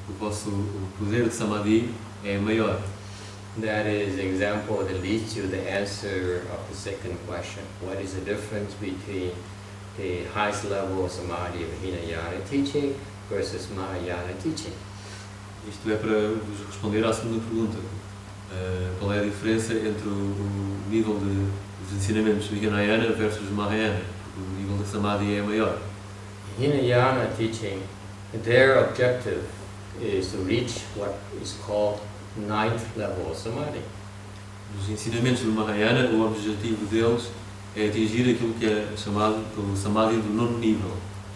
Porque o poder de samadhi é maior. That is the example that leads you the answer of the second question. What is the difference between the highest level of samadhi of Hinayana teaching versus Mahayana teaching? Isto é para vos responder à segunda pergunta. Qual é a diferença entre o nível dos ensinamentos do Hinayana versus Mahayana? Porque o nível da samadhi é maior. Hinayana teaching, their objective is to reach what is called ninth level of samadhi. Os ensinamentos do Mahayana, o objetivo deles é atingir aquilo que é chamado pelo samadhi do nono nível.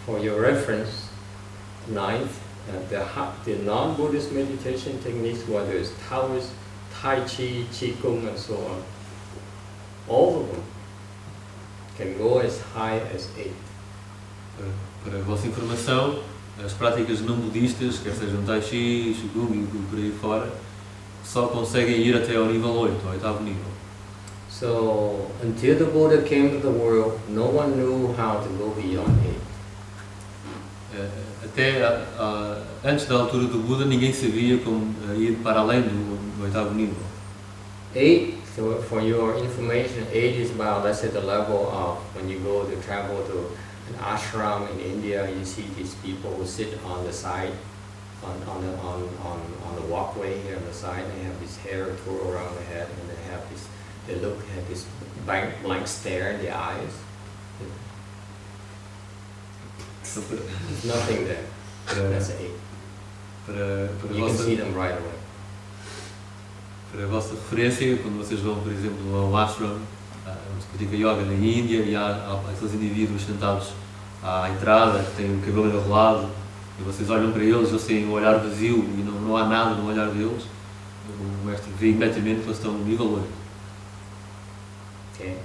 For your reference, ninth, the non-Buddhist meditation techniques, whether it's Taoist, Tai Chi, Qigong, and so on, all of them can go as high as 8. Para a vossa informação, as práticas não budistas, quer sejam Tai Chi, Qigong e por aí fora, só conseguem ir até ao nível 8, ao oitavo nível. So, until the Buddha came to the world, no one knew how to go beyond 8. Até antes da altura do Buda, ninguém sabia como ir para além do oitavo nível. 8, so for your information, 8 is about, let's say, the level of when you go to travel to an ashram in India, you see these people who sit on the side, on the walkway here on the side, and they have this hair twirl around the head, and they look at this blank stare in the eyes. Então, There's nothing there. That's 8. You can see them right away. Para a vossa referência, quando vocês vão, por exemplo, a um ashram, onde se pratica yoga na Índia, e há aqueles indivíduos sentados à entrada, que têm o cabelo enrolado, e vocês olham para eles, eles têm um olhar vazio e não há nada no olhar deles, o mestre vê imediatamente que eles estão no nível 8. Okay,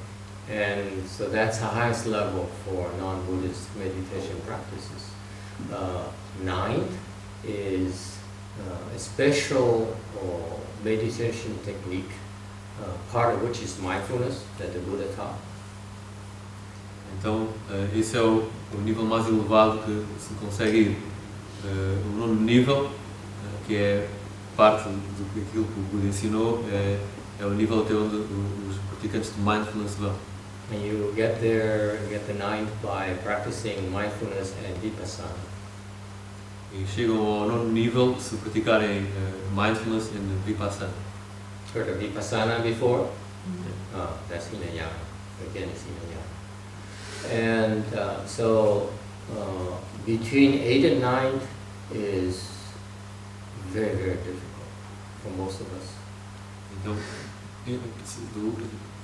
and so that's the highest level for non-Buddhist meditation practices. Ninth is a special meditation technique, part of which is mindfulness that the Buddha taught. Então, esse é o nível mais elevado que se consegue ir. O nono nível, que é parte daquilo que o Buda ensinou, é o nível até onde os praticantes de mindfulness vão. And you get there, you get the ninth by practicing mindfulness and vipassana. E chegam ao nono nível se praticarem mindfulness e vipassana. Heard of vipassana before? That's Hinayana. Again, it's Hinayana. And so between 8 and 9 is very, very difficult for most of us. Então,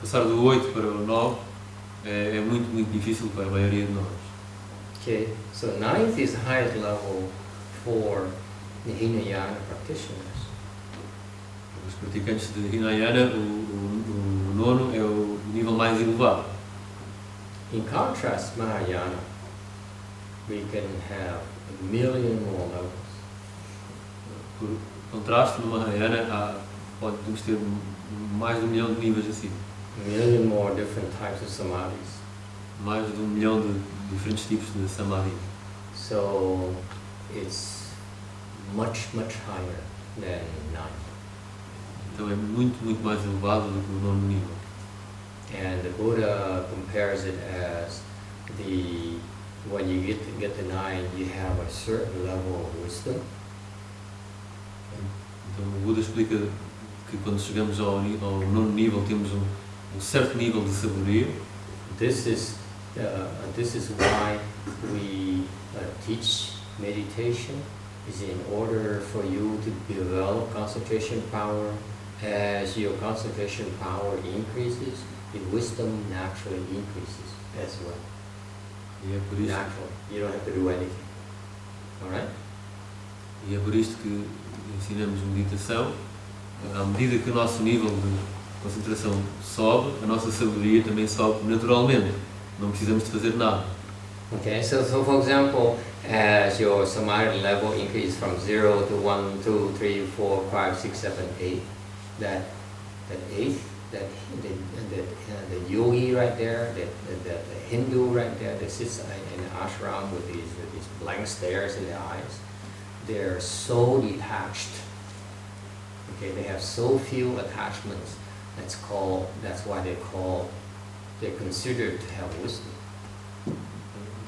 passar do 8 para o 9 é muito, muito difícil para a maioria de nós. Okay, so 9th is the highest level for the Hinayana practitioners. Os praticantes de Hinayana, o nono é o nível mais elevado. In contrast, Mahayana, we can have 1,000,000 more levels. Por contraste, no Mahayana podemos ter mais de 1 milhão de níveis assim. 1,000,000 more different types of samadhis. Mais de 1 milhão de diferentes tipos de samadhi. So it's much, much higher than 9. Então é muito, muito mais elevado do que o nono nível. And the Buddha compares it as when you get to 9, you have a certain level of wisdom. Então o Buda explica que quando chegamos ao nono nível temos um certo nível de sabedoria. This is why we teach meditation, is in order for you to develop concentration power as your concentration power increases, your wisdom naturally increases as well. E é por isto, Natural. You don't have to do anything. Alright? e é por isto que ensinamos meditação. À medida que o nosso nível de concentração sobe, a nossa sabedoria também sobe naturalmente. Não precisamos de fazer nada. Okay, so for example, as your samadhi level increases from 0 to 1, 2, 3, 4, 5, 6, 7, 8, that eighth, the yogi right there, the Hindu right there that sits in the ashram with these blank stares in their eyes, they're so detached. Okay, they have so few attachments. That's why they're considered to have wisdom.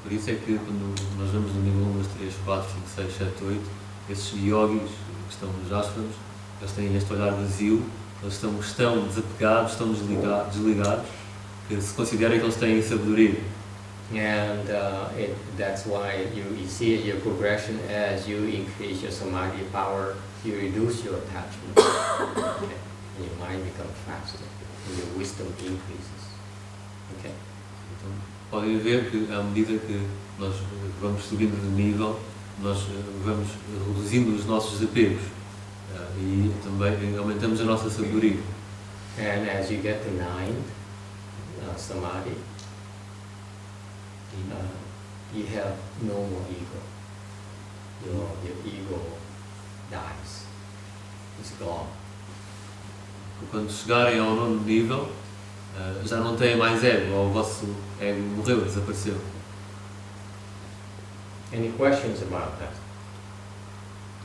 Por isso é que quando nós vamos no nível 1, 2, 3, 4, 5, 6, 7, 8, esses yogis que estão nos ashrams, eles têm este olhar vazio, eles estão desapegados, estão desligados, que se consideram que eles têm sabedoria. And that's why you see your progression as you increase your samadhi power, you reduce your attachment. Okay? And your mind becomes faster, and your wisdom increases. Okay? Então, podem ver que à medida que nós vamos subindo de nível, nós vamos reduzindo os nossos apegos e também aumentamos a nossa sabedoria. And as you get to 9 samadhi, you have no more ego. Your ego dies. It's gone. Quando chegarem ao 9º nível, já não têm mais ego, ou o vosso ego morreu, desapareceu. Any questions about that?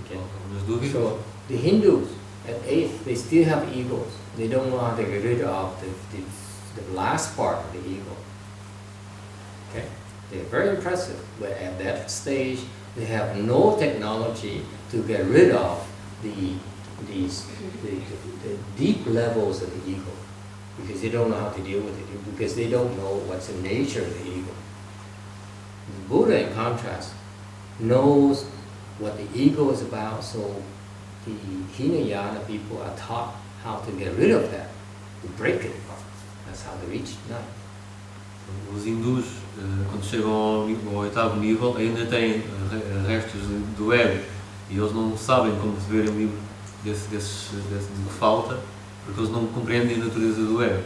Okay. Algumas dúvidas? So the Hindus at 8th, they still have egos. They don't know how to get rid of the last part of the ego. Okay? They're very impressive, but at that stage, they have no technology to get rid of the deep levels of the ego, because they don't know how to deal with it, because they don't know what's the nature of the ego. The Buddha, in contrast, knows what the ego is about, so the Hinayana people are taught how to get rid of that, to break it apart. That's how they reach 9. Os hindus, quando chegam ao 8º nível, ainda têm restos do ego e eles não sabem como se verem livre desse que falta, porque eles não compreendem a natureza do ego.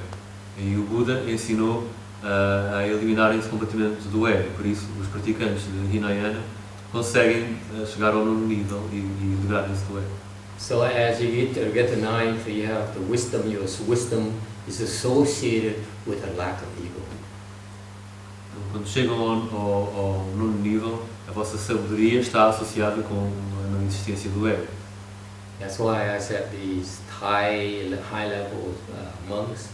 E o Buda ensinou a eliminarem-se completamente do ego, por isso os praticantes de Hinayana conseguem chegar ao 9º nível e livrarem-se do ego. So as you get to 9th, you have the wisdom. Your wisdom is associated with a lack of ego. Quando chegam ao 9º nível, a vossa sabedoria está associada com a não existência do ego. That's why I said these high-level monks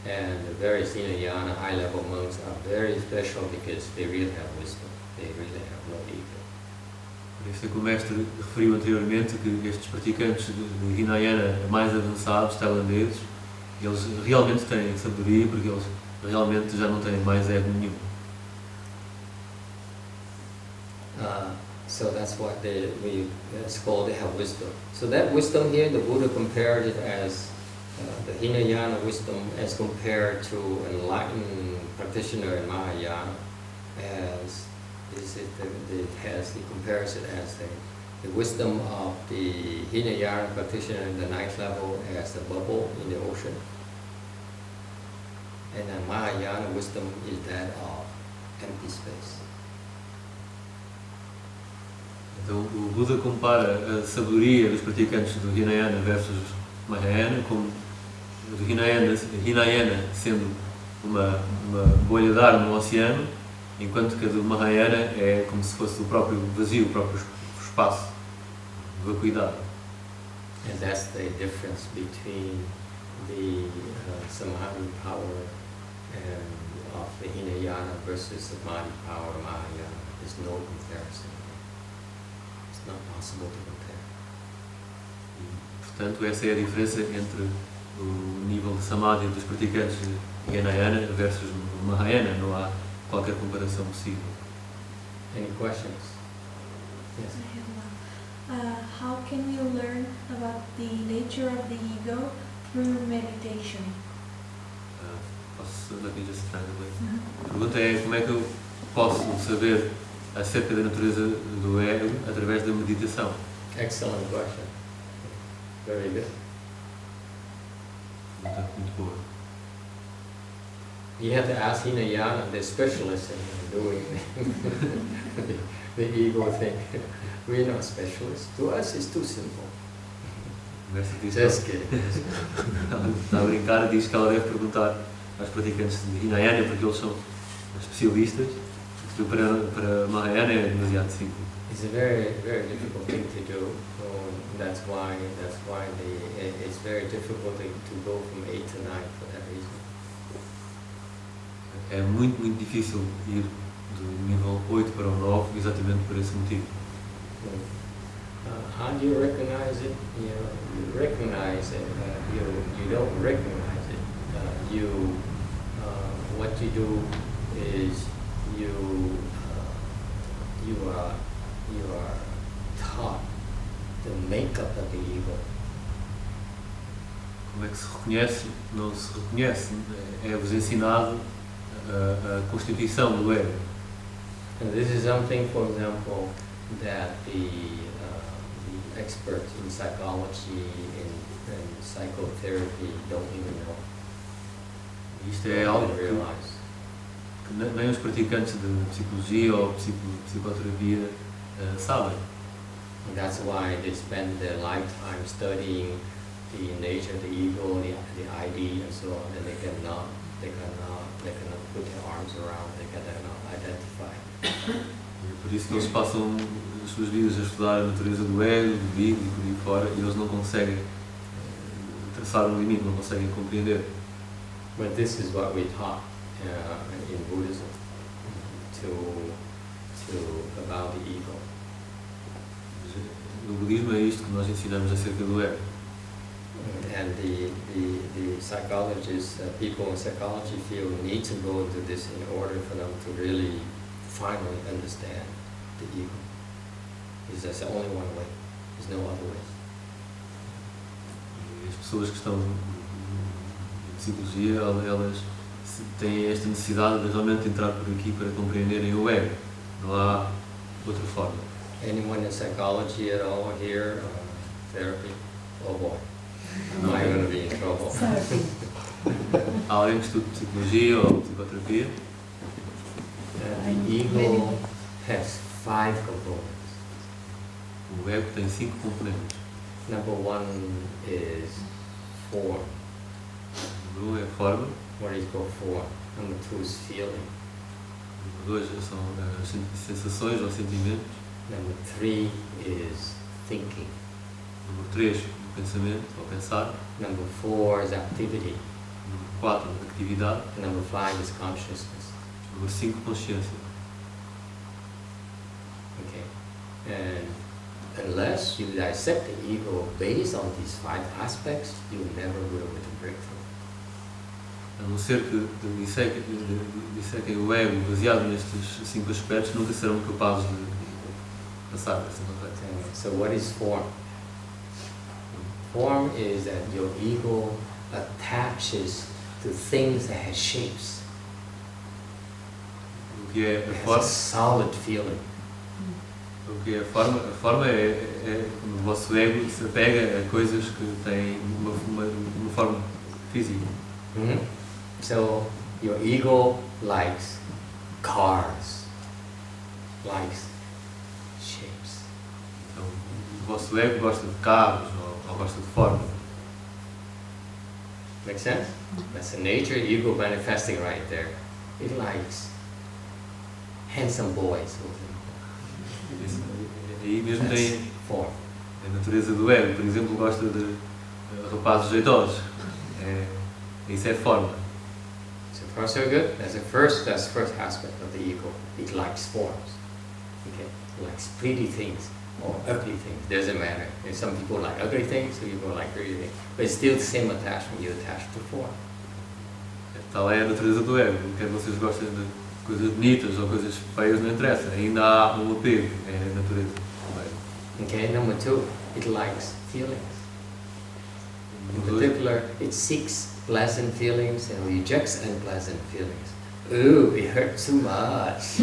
and the very Hinayana high-level monks are very special because they really have wisdom. They really have no ego. Por isso é que o mestre referiu anteriormente que estes praticantes de Hinayana mais avançados, tailandeses, eles realmente têm sabedoria porque eles realmente já não têm mais ego nenhum. So that's what it's called, they have wisdom. So that wisdom here, the Buddha compared it as the Hinayana wisdom as compared to enlightened practitioner in Mahayana, as he compares it as the wisdom of the Hinayana practitioner in the 9th level as the bubble in the ocean. And the Mahayana wisdom is that of empty space. Então o Buda compara a sabedoria dos praticantes do Hinayana versus Mahayana como do Hinayana sendo uma bolha de ar no oceano, enquanto que a do Mahayana é como se fosse o próprio vazio, o próprio espaço, vacuidade. And that's the difference between the Samadhi power and of the Hinayana versus Samadhi power of Mahayana. There's no comparison. It's not possible to compare. Portanto, essa é a diferença entre o nível de Samadhi dos praticantes de Hinayana versus o Mahayana. Não há qualquer comparação possível. Any questions? Yes. I have one. How can we learn about the nature of the ego Through meditation. Posso, let me just translate. A pergunta é como é que eu posso saber acerca da natureza do ego através da meditação? Excellent question. Very good. Pergunta muito boa. You have to ask Hinayana, the specialist in doing the ego thing. We're not specialists. To us, it's too simple. Conversa diz Just kidding. ela está a brincar e diz que ela deve perguntar aos praticantes de Hinayana porque eles são especialistas. Que para Mahayana é demasiado simples. It's a very, very difficult thing to do. That's why it's very difficult to go from 8 to 9 for that reason. É muito, muito difícil ir do nível 8 para o 9 exatamente por esse motivo. How do you recognize it? You recognize it. You don't recognize it. What you do is you are taught the makeup of the ego. Como é que se reconhece? Não se reconhece. É-vos ensinado a constituição do ego. And this is something, for example, that the experts in psychology and psychotherapy don't even know. Isto é Don't algo even que realize. nem os praticantes de psicologia ou psicoterapia sabem. And that's why they spend their lifetime studying the nature of the ego, the ID, and so on, and they cannot put their arms around, they cannot identify. E por isso que eles passam as suas vidas a estudar a natureza do ego, do ego e por aí fora, e eles não conseguem traçar um limite, não conseguem compreender. But this is what we taught in Buddhism about the ego. No budismo é isto que nós ensinamos acerca do ego. And the psychologists, people in psychology field need to go into this in order for them to really finally understand the ego. Because that's the only one way. There's no other way. E as pessoas que estão em psicologia, elas têm esta necessidade de realmente entrar por aqui para compreenderem o ego. Não há outra forma. Anyone in psychology at all here? Therapy? Oh boy. Am I going to be in trouble? Há alguém que estuda psicologia ou psicoterapia? The ego has 5 components. O ego tem 5 componentes. Number 1 is form. Número 1 é a forma. What is called form? Number 2 is feeling. Número 2 são as sensações ou sentimentos. Number 3 is thinking. Número 3, o pensamento ou pensar. Number 4 is activity. Número 4, atividade. And number 5 is consciousness. Número 5, consciência. Okay. And unless you dissect the ego based on these 5 aspects, you'll never be able to break through. A não ser que dissequem o ego baseado nestes 5 aspectos, nunca serão capazes de passar dessa maneira. So what is form? Form is that your ego attaches to things that have shapes. O que é It a has a forma? solid feeling. O que é a forma? A forma é quando o vosso ego se apega a coisas que têm uma forma física. Mhm. So your ego likes cars, likes shapes. Então, o vosso ego gosta de carros ou gosta de forma. Make sense? That's the nature ego manifesting right there. It likes handsome boys. Aí mesmo tem That's form. a natureza do ego. Por exemplo, gosta de rapazes jeitosos. Isso é forma. So far so good. That's the first aspect of the ego. It likes forms. Okay? It likes pretty things or ugly things. Doesn't matter. And some people like ugly things, some people like pretty things. But it's still the same attachment. You attach to form. Tal é a natureza do ego. Quer vocês gostem de coisas bonitas ou coisas feias, não interessa. Ainda há um apego. É a natureza do ego. Okay? Number 2, it likes feelings. In particular, it seeks pleasant feelings and rejects unpleasant feelings. Ooh, it hurts too much.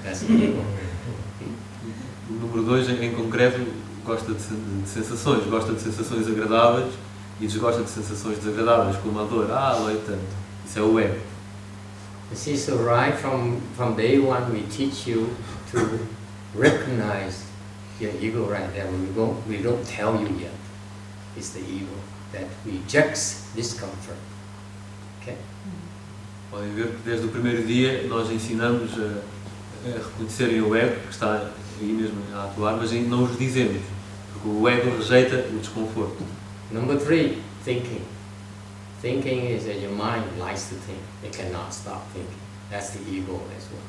That's ego. O número 2, em concreto, gosta de sensações agradáveis e desgosta de sensações desagradáveis, como a dor. Dói tanto. Isso é o ego. You see, so right from day one, we teach you to recognize your ego right there. We don't tell you yet. It's the ego that rejects discomfort. Okay? Podem ver que desde o primeiro dia nós ensinamos a reconhecerem o ego, que está aí mesmo a atuar, mas não os dizemos, porque o ego rejeita o desconforto. Number 3, thinking. Thinking is that your mind likes to think. It cannot stop thinking. That's the ego as well.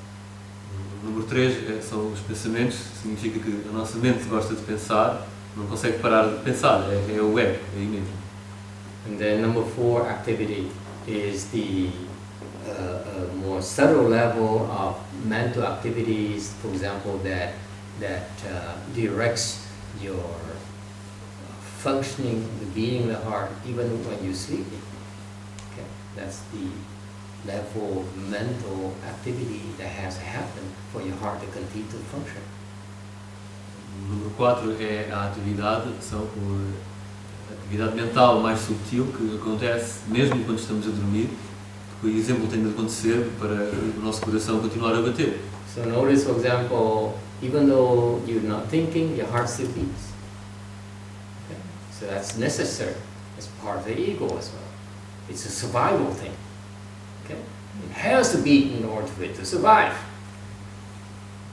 O número 3 são os pensamentos, significa que a nossa mente gosta de pensar, não consegue parar de pensar, é o ego, é aí mesmo. And then number 4, activity, is the more subtle level of mental activities, for example, that directs your functioning, the beating of the heart, even when you're sleeping. Okay, that's the level of mental activity that has happened for your heart to continue to function. O número 4 é a atividade, a atividade mental mais subtil que acontece mesmo quando estamos a dormir, porque o exemplo tem de acontecer para o nosso coração continuar a bater. So notice, for example, even though you're not thinking, your heart still beats. Okay? So that's necessary. It's part of the ego as well. It's a survival thing. Okay? It has to beat in order for it to survive.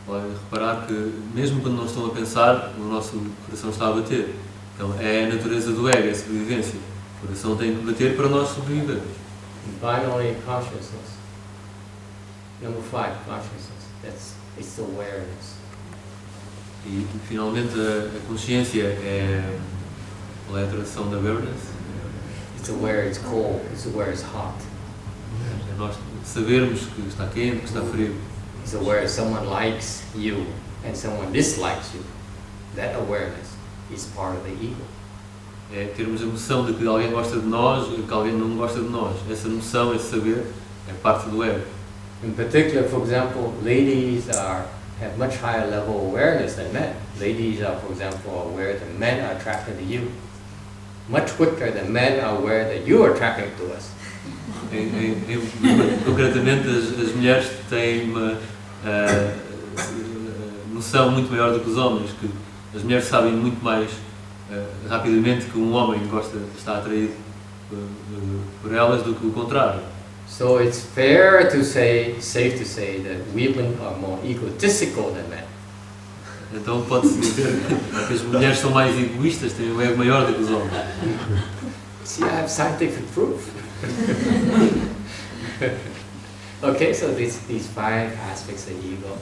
Podem reparar que mesmo quando não estão a pensar, o nosso coração está a bater. Então é a natureza do ego, é a sobrevivência. O coração tem que bater para nós sobrevivermos. And finally, consciousness. Number 5, consciousness. It's awareness. E finalmente a consciência é a tradução da awareness. It's aware it's cold. It's aware it's hot. É nós sabermos que está quente, que está frio. It's aware someone likes you and someone dislikes you. That awareness is part of the ego. É termos a noção de que alguém gosta de nós e que alguém não gosta de nós. Essa noção, esse saber, é parte do ego. In particular, for example, ladies have much higher level of awareness than men. Ladies are, for example, aware that men are attracted to you. Much quicker than men are aware that you are attracted to us. Concretamente, as mulheres têm uma noção muito maior do que os homens, que as mulheres sabem muito mais rapidamente que um homem está atraído por elas do que o contrário. So it's safe to say that women are more egotistical than men. Então pode-se dizer que as mulheres são mais egoístas, têm um ego maior do que os homens. See, I have scientific proof. Okay, so these 5 aspects of ego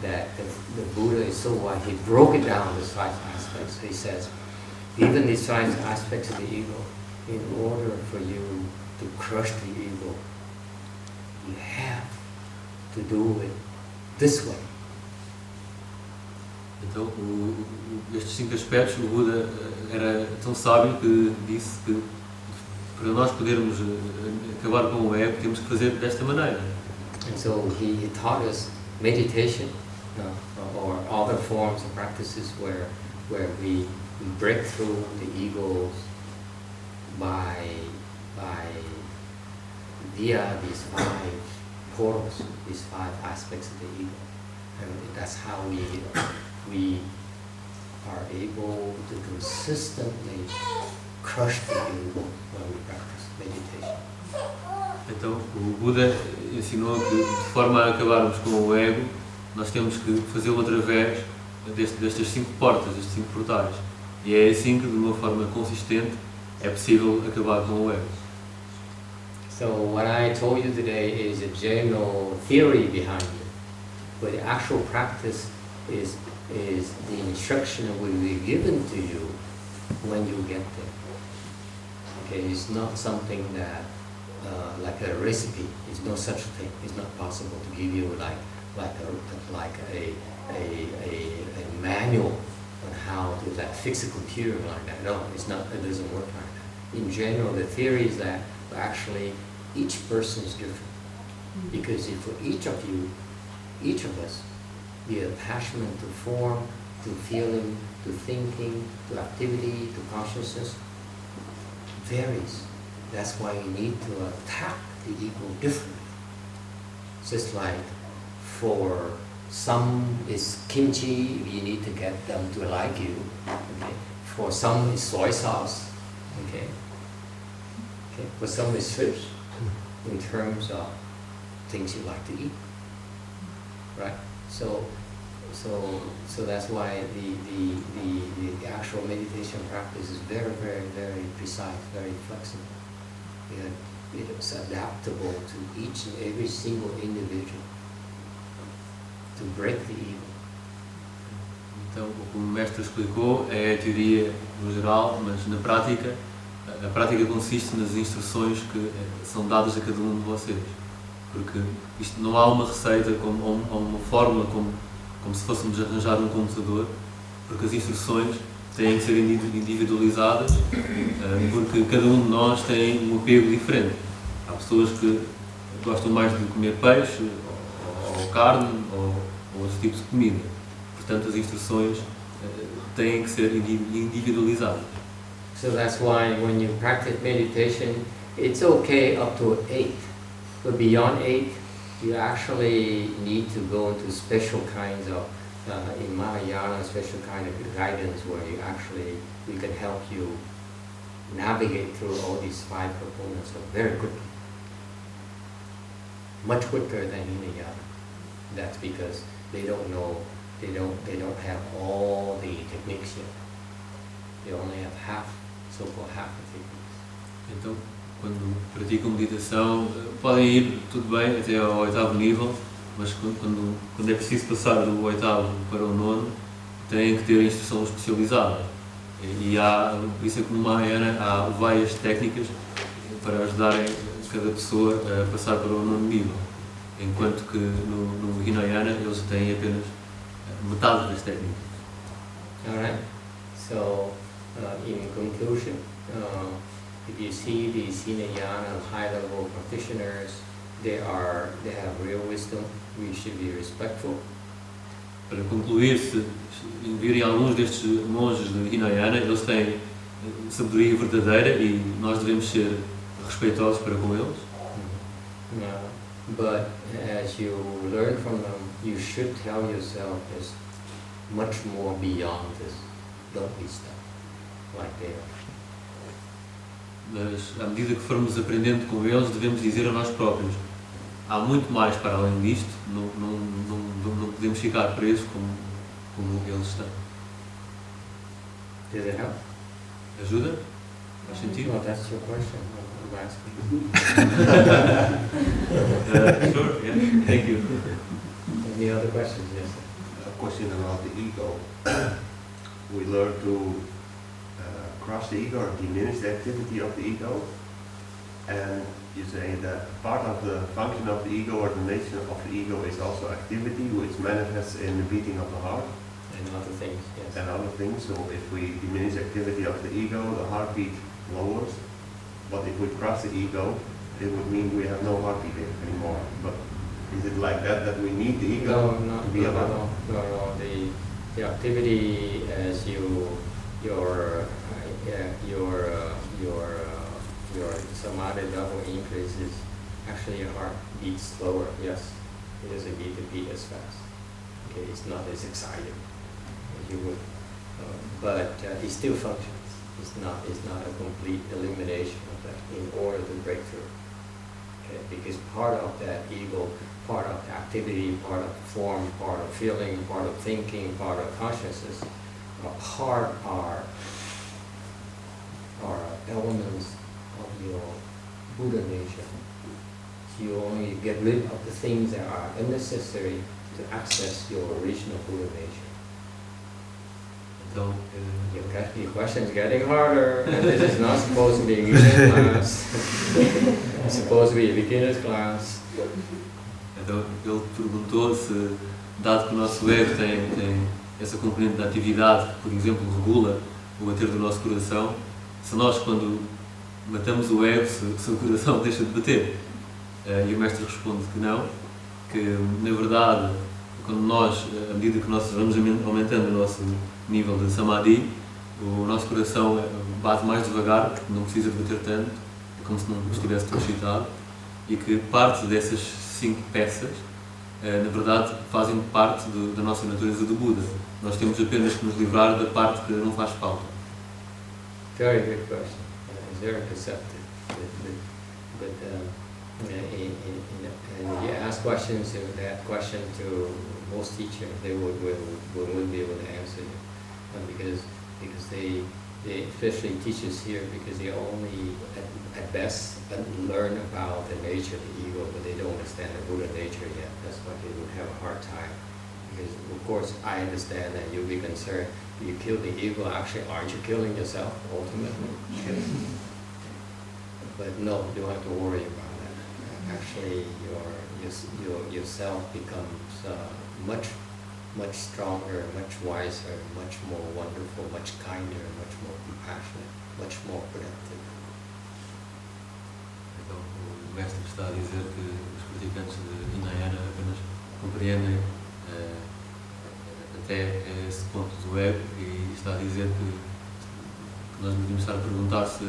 that the Buddha is so wise. He broke it down, these 5 aspects. He says, even these 5 aspects of the ego, in order for you to crush the ego, you have to do it this way. Então, estes 5 aspectos, o Buda era tão sábio que disse que para nós podermos acabar com o ego, temos que fazer desta maneira. And so he taught us meditation or other forms of practices where we break through the egos via these 5 portals, these 5 aspects of the ego. And that's how we are able to consistently crush the ego when we practice meditation. Então, o Buda ensinou que, de forma a acabarmos com o ego, nós temos que fazê-lo através destas 5 portas, destes 5 portais. E é assim que, de uma forma consistente, é possível acabar com o ego. So what I told you today is a general theory behind it, but the actual practice is the instruction that will be given to you when you get there. Okay, it's not something that like a recipe. It's no such thing. It's not possible to give you like a manual on how to like fix a computer like that. No, it's not. It doesn't work like that. In general, the theory is that actually each person is different. Because if for each of you, each of us, the attachment to form, to feeling, to thinking, to activity, to consciousness varies. That's why you need to attack the ego differently. Just like for some is kimchi, you need to get them to like you. Okay? For some is soy sauce. Okay? Okay? For some is fish. In terms of things you like to eat, right? So that's why the actual meditation practice is very, very, very precise, very flexible. It's adaptable to each and every single individual to break the ego. Então, o que o mestre explicou é a teoria no geral, mas na prática, a prática consiste nas instruções que são dadas a cada um de vocês. Porque isto não há uma receita ou uma fórmula como se fôssemos arranjar um computador, porque as instruções têm que ser individualizadas, porque cada um de nós tem um apego diferente. Há pessoas que gostam mais de comer peixe, ou carne, ou outro tipo de comida. Portanto, as instruções têm que ser individualizadas. So that's why when you practice meditation, it's okay up to 8. But beyond 8, you actually need to go into special kinds of, in Mahayana, special kind of guidance where we can help you navigate through all these 5 components very quickly. Much quicker than Hinayana. That's because they don't know, they don't have all the techniques yet. They only have half, so-called half the techniques. Então, quando praticam meditação, podem ir tudo bem até ao 8º nível, mas quando é preciso passar do 8º para o 9º, têm que ter instrução especializada. E por isso é que no Mahayana há várias técnicas para ajudarem cada pessoa a passar para o 9º nível, enquanto que no Hinayana eles têm apenas metade das técnicas. Alright, so in conclusion, if you see these Hinayana high-level practitioners, they have real wisdom. We should be respectful. Para concluir, se virem alguns destes monges de Hinayana, eles têm sabedoria verdadeira e nós devemos ser respeitosos para com eles. But as you learn from them, you should tell yourself there's much more beyond this. Don't be stuck like they are. Mas à medida que formos aprendendo com eles, devemos dizer a nós próprios: há muito mais para além disto, não podemos ficar presos como eles estão. Does it help? Ajuda? Faz sentido? Well, that's your question. I'm asking. Sure, yeah. Thank you. Any other questions? Yes. A question about the ego. We learn to crush the ego or diminish the activity of the ego, and you say that part of the function of the ego or the nature of the ego is also activity, which manifests in the beating of the heart And other things, yes. and other things. So if we diminish activity of the ego, the heartbeat lowers. But if we crush the ego, it would mean we have no heartbeat anymore. But is it like that we need the ego to be alive? No. The activity as your samadhi level increases, actually your heart beats slower. Yes, it doesn't need to beat as fast. Okay, it's not as exciting as you would, but it still functions. It's not a complete elimination of that in order to break through. Okay, because part of that ego, part of activity, part of form, part of feeling, part of thinking, part of consciousness, are elements of your Buddha nature. So you only get rid of the things that are unnecessary to access your original Buddha nature. Então, Your question is getting harder. This is not supposed to be a beginner's class. It's supposed to be a beginner's class. então ele perguntou se, dado que o nosso ego tem essa componente da atividade que, por exemplo, regula o bater do nosso coração, se nós, quando matamos o ego, se o coração deixa de bater? E o mestre responde que não, que na verdade, quando nós, à medida que nós vamos aumentando o nosso nível de samadhi, o nosso coração bate mais devagar, porque não precisa de bater tanto, é como se não estivesse tão excitado, e que parte dessas 5 peças, na verdade, fazem parte da nossa natureza do Buda. Nós temos apenas que nos livrar da parte que não faz falta. Very good question. It's very perceptive. But and you ask questions, that question to most teachers, they wouldn't be able to answer you, because they especially teachers here, because they only at best learn about the nature of the ego, but they don't understand the Buddha nature yet. That's why they would have a hard time. Because of course I understand that you'll be concerned. You kill the ego, actually aren't you killing yourself ultimately? But no, you don't have to worry about that. Actually yourself becomes much stronger, much wiser, much more wonderful, much kinder, much more compassionate, much more productive. Então, o mestre está a dizer que os praticantes de Hinayana apenas compreendem até esse ponto do ego, e está a dizer que nós devíamos estar a perguntar se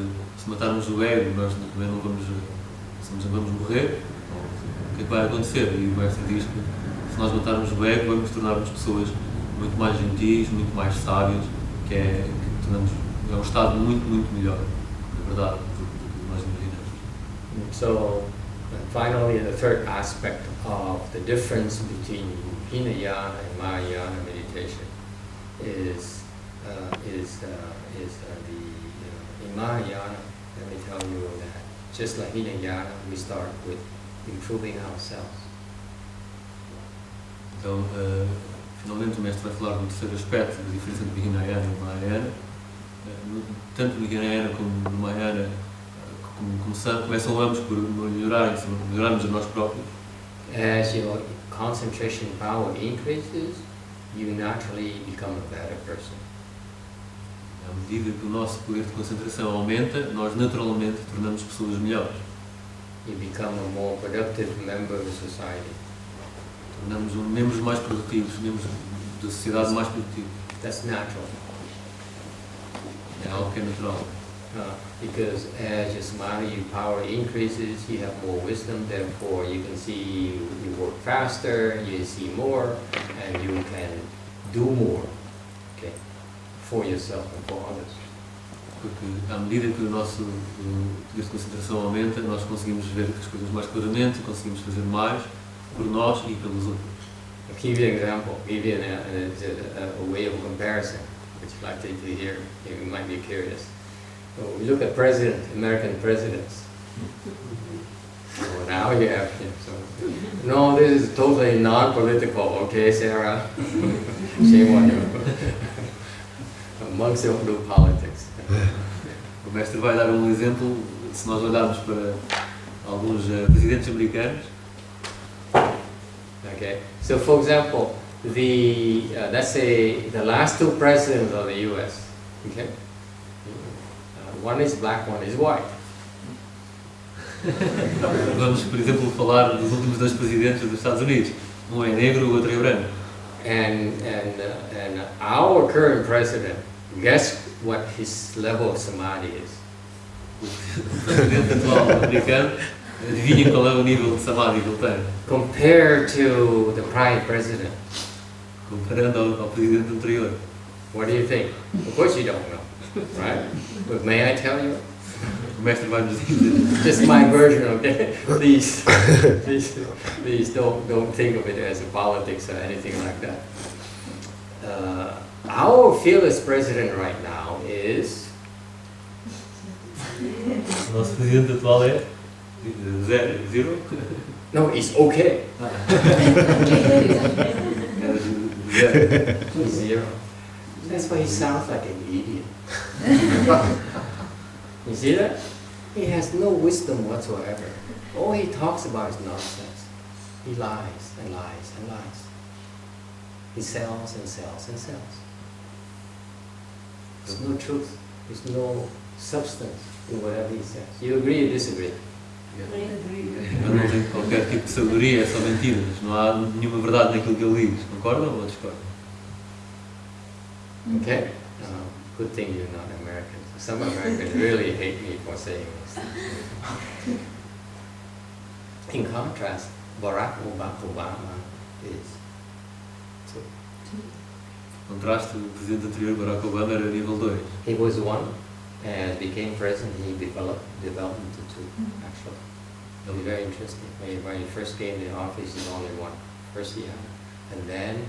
matarmos o ego, nós também não vamos morrer, ou o que é que vai acontecer? E o mestre diz que se nós matarmos o ego, vamos tornar-nos pessoas muito mais gentis, muito mais sábias, é um estado muito melhor, na verdade, do que nós imaginamos. So, finally, the third aspect of the difference between Hinayana and Mahayana meditation is in Mahayana, let me tell you that just like Hinayana, we start with improving ourselves. Então, finalmente o mestre vai falar do terceiro aspecto da diferença entre Hinayana e Mahayana. Tanto no Hinayana como no Mahayana, começam ambos por melhorarmos a nós próprios. As your concentration power increases, you naturally become a better person. À medida que o nosso poder de concentração aumenta, nós naturalmente tornamos pessoas melhores. You become a more productive member of society. Tornamos membros mais produtivos, membros da sociedade mais produtivos. That's natural. É algo que é natural. Because as your samadhi power increases, you have more wisdom, therefore you can see you work faster, you see more, and you can do more, okay, for yourself and for others. Porque à medida que o nosso poder de concentração aumenta, nós conseguimos ver as coisas mais claramente, conseguimos fazer mais por nós e pelos outros. I'll give you an example, give you a way of comparison, which you'd like to hear, you might be curious. So we look at American presidents. Well, now you have, no, this is totally non-political, okay, Sarah? Shame on you. Monks don't do politics. O mestre vai dar um exemplo, se nós olharmos para alguns presidentes americanos. Okay, so for example, let's say the last 2 presidents of the U.S., okay? One is black, one is white. Vamos, por exemplo, falar dos últimos 2 presidentes dos Estados Unidos. Um é negro, o outro é branco. And our current president, guess what his level of samadhi is? O presidente atual americano, adivinhem qual é o nível de samadhi que ele tem. Compared to the prior president. Comparando ao presidente anterior. What do you think? Of course you don't know, right? But may I tell you? O mestre vai nos dizer. Just my version, okay? Please don't think of it as a politics or anything like that. Our fearless president right now is. O nosso presidente atual é zero. No, it's okay. He's 0. That's why he sounds like an idiot. You see that? He has no wisdom whatsoever. All he talks about is nonsense. He lies and lies and lies. He sells and sells and sells. There's no truth. There's no substance in whatever he says. You agree or disagree? Ele não tem qualquer tipo de sabedoria, é só mentiras. Não há nenhuma verdade naquilo que ele diz. Concordam ou discordam? Okay? Good thing you're not American. Some Americans really hate me for saying this. In contrast, Barack Obama is. Contraste, o presidente anterior, Barack Obama, era nível 2. He was one and became president. He developed into two, actually. It was very interesting. When he first came to office, he was only one, first year. And then,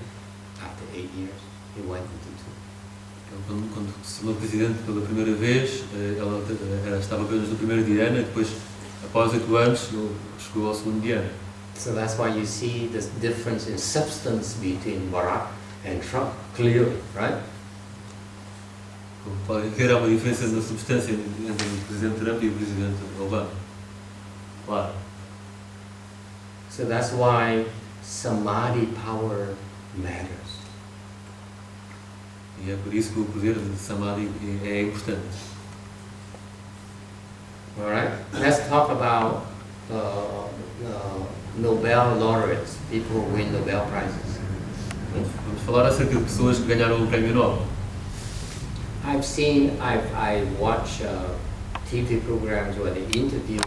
after 8 years, he went into two. Quando se tornou presidente pela primeira vez, ela estava apenas no primeiro de ano, e depois, após 8 anos, ele chegou ao segundo de ano. So that's why you see the difference in substance between Barack and Trump, clearly, right? Como podem ver, há uma diferença na substância entre o presidente Trump e o presidente Obama. Claro. So that's why samadhi power matters. E é por isso que o poder de Samadhi é importante. All right, let's talk about Nobel laureates, people who win Nobel prizes. Vamos falar acerca de pessoas que ganharam o Prémio Nobel. I watch TV programs where they interview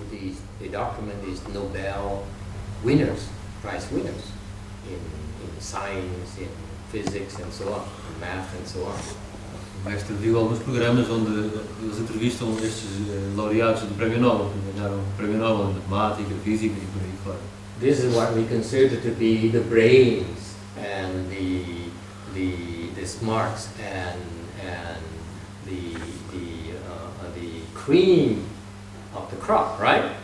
they document these Nobel winners, prize winners in science, in physics and so on, in math and so on. O mestre viu alguns programas onde eles entrevistam estes laureados do Prémio Nobel, que ganharam o Prémio Nobel em matemática, física e por aí fora. This is what we consider to be the brains and the smarts and the cream of the crop, right?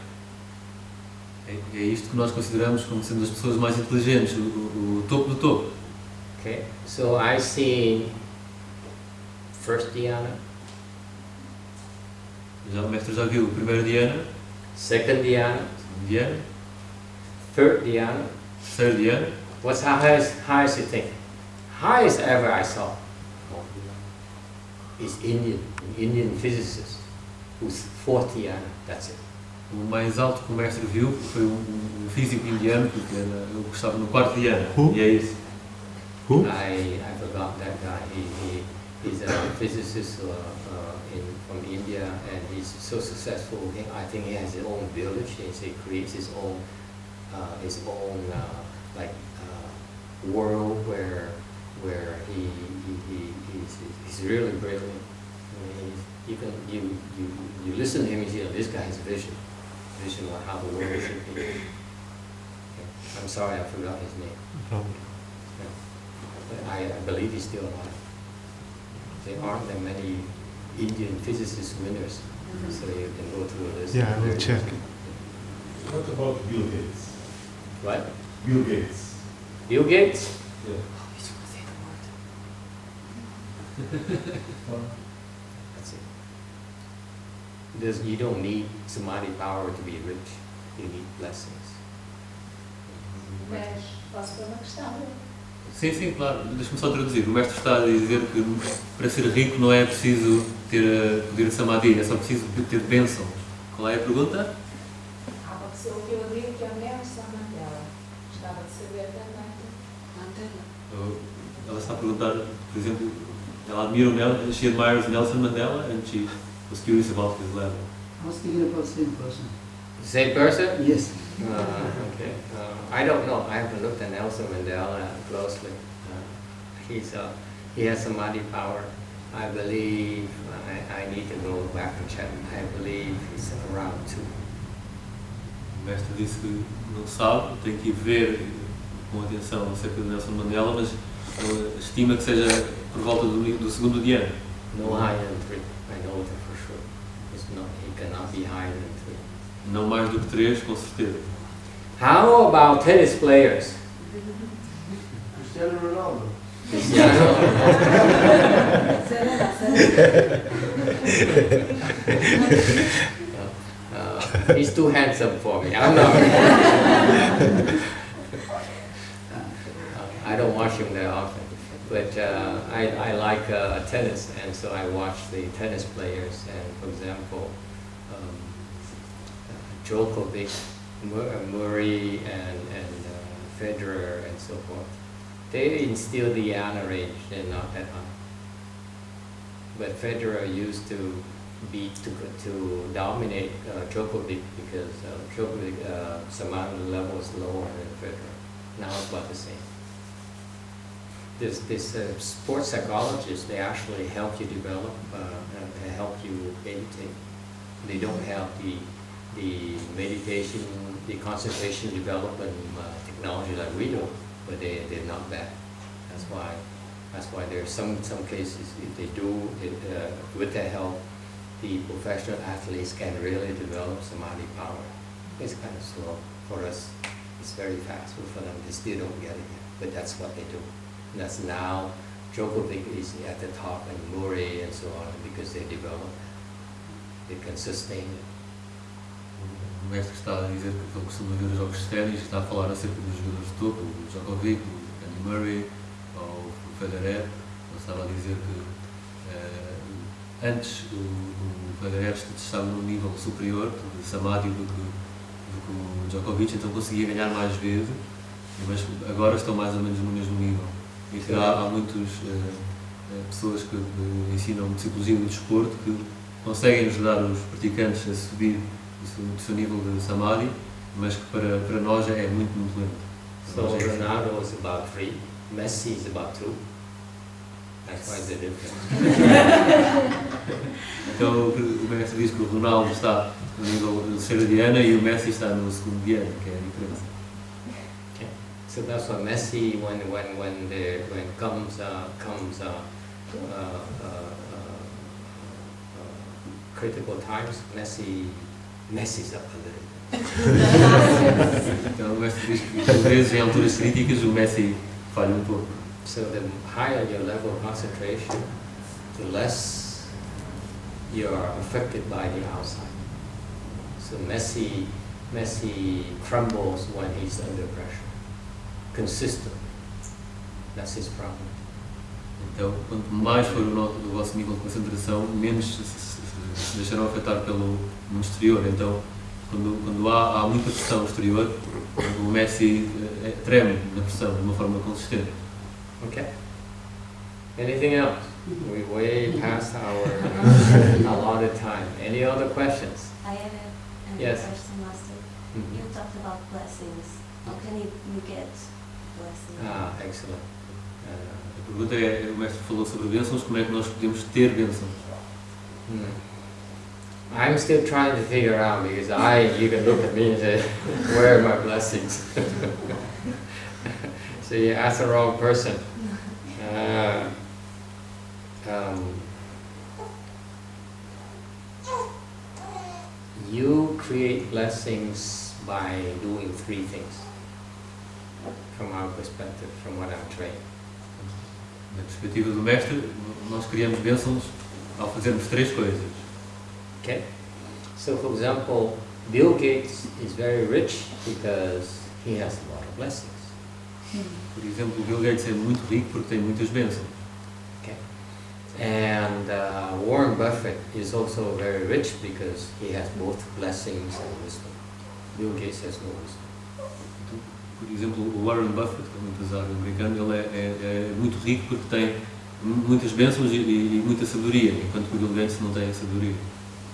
É isto que nós consideramos como sendo as pessoas mais inteligentes, o topo do topo. Okay, so I see first dhyana, O mestre já viu o primeiro dhyana, second dhyana, segundo dhyana, third dhyana. terceiro dhyana. What's the highest you think? Highest ever I saw is Indian physicist who's fourth dhyana. That's it. O mais alto que o mestre viu foi um físico indiano que ele estava no quarto dhyana. Who? E é isso. Who? I forgot that guy. He's a physicist from India, and he's so successful. I think he has his own village. He creates his own world where he's really brilliant. I mean, you listen to him, you see, oh, this guy has vision on how the world should be. Okay. I'm sorry, I forgot his name. But I believe he's still alive. There aren't that many Indian physicist winners, so you can go through a list. Yeah, I will check. What about Bill Gates? What? Bill Gates. Bill Gates? Yeah. That's it. You don't need samadhi power to be rich. You need blessings. Mas posso pôr uma questão? Sim, claro. Deixa-me só traduzir. O mestre está a dizer que para ser rico não é preciso ter poder samadhi, é só preciso ter bênçãos. Qual é a pergunta? Há uma pessoa que eu digo que é Nelson Mandela. Gostava de saber também. Mandela. Ela está a perguntar, por exemplo, ela admira o Nelson, she admires Nelson Mandela and she was curious about his level. I was thinking about the same person. Same person? Yes. Okay. I don't know. I haven't looked at Nelson Mandela closely. He has samadhi power. I believe, I need to go back and check. I believe he's around 2. O mestre disse que não sabe, tem que ir ver com atenção acerca de Nelson Mandela, mas ele estima que seja por volta do segundo dhyana. No higher than 3. I know that for sure. He cannot be higher than 3. Não mais do que 3, com certeza. How about tennis players? Cristiano Ronaldo. He's too handsome for me. I'm not. I don't watch him that often. But I like tennis, and so I watch the tennis players. And for example, Djokovic, Murray, and Federer, and so forth. They instill the ana range. They're not that high. But Federer used to to dominate Djokovic because Djokovic samadhi level is lower than Federer. Now it's about the same. This sports psychologists, they actually help you develop, help you meditate. They don't have the meditation, the concentration development technology like we do, but they're not bad. That's why there are some cases, if they do it with their help, the professional athletes can really develop samadhi power. It's kind of slow for us. It's very fast, but for them, they still don't get it yet. But that's what they do. And that's now Djokovic is at the top, and Murray and so on, because they develop, they can sustain it. O mestre está a dizer que ele costuma ver os jogos sénios, está a falar acerca dos jogadores de topo, o Djokovic, o Andy Murray, ou o Federer. Ele estava a dizer que antes o Federer estava num nível superior de samadhi do que o Djokovic, então conseguia ganhar mais vezes, mas agora estão mais ou menos no mesmo nível. E que há muitas pessoas que ensinam psicologia do desporto que conseguem ajudar os praticantes a subir o seu nível de samadhi, mas que para nós é muito, muito lento. So Ronaldo is about 3, Messi is about 2. That's why they're different. Então o mestre diz que o Ronaldo está no nível de terceira diana e o Messi está no segundo diana, que é a diferença. Okay. So that's why Messi, when comes critical times, Messi's up a little. Então o mestre diz que às vezes em alturas críticas o Messi falha um pouco. So the higher your level of concentration, the less you are affected by the outside. So Messi crumbles when he's under pressure. Consistent. That's his problem. Então, quanto mais for o vosso nível de concentração, menos se deixarão afetar pelo mundo exterior. Então, quando há muita pressão exterior, o Messi treme na pressão de uma forma consistente. Okay. Anything else? We way past our allotted time. Any other questions? I have a Yes. question, Master. Mhm. You talked about blessings. How can you get blessings? Ah, excellent. A pergunta é, o mestre falou sobre bênçãos, como é que nós podemos ter bênçãos? I'm still trying to figure out because you can look at me and say, where are my blessings? So you ask the wrong person. You create blessings by doing 3 things from our perspective, from what I'm trained. Na perspectiva do mestre, nós criamos bênçãos ao fazermos 3 coisas. Okay? So for example, Bill Gates is very rich because he has a lot of blessings. Por exemplo, o Bill Gates é muito rico porque tem muitas bênçãos. Okay? And Warren Buffett is also very rich because he has both blessings and wisdom. Bill Gates has no wisdom. Por exemplo, o Warren Buffett, que é um empresário americano, ele é muito rico porque tem muitas bênçãos e muita sabedoria, enquanto que o Bill Gates não tem sabedoria.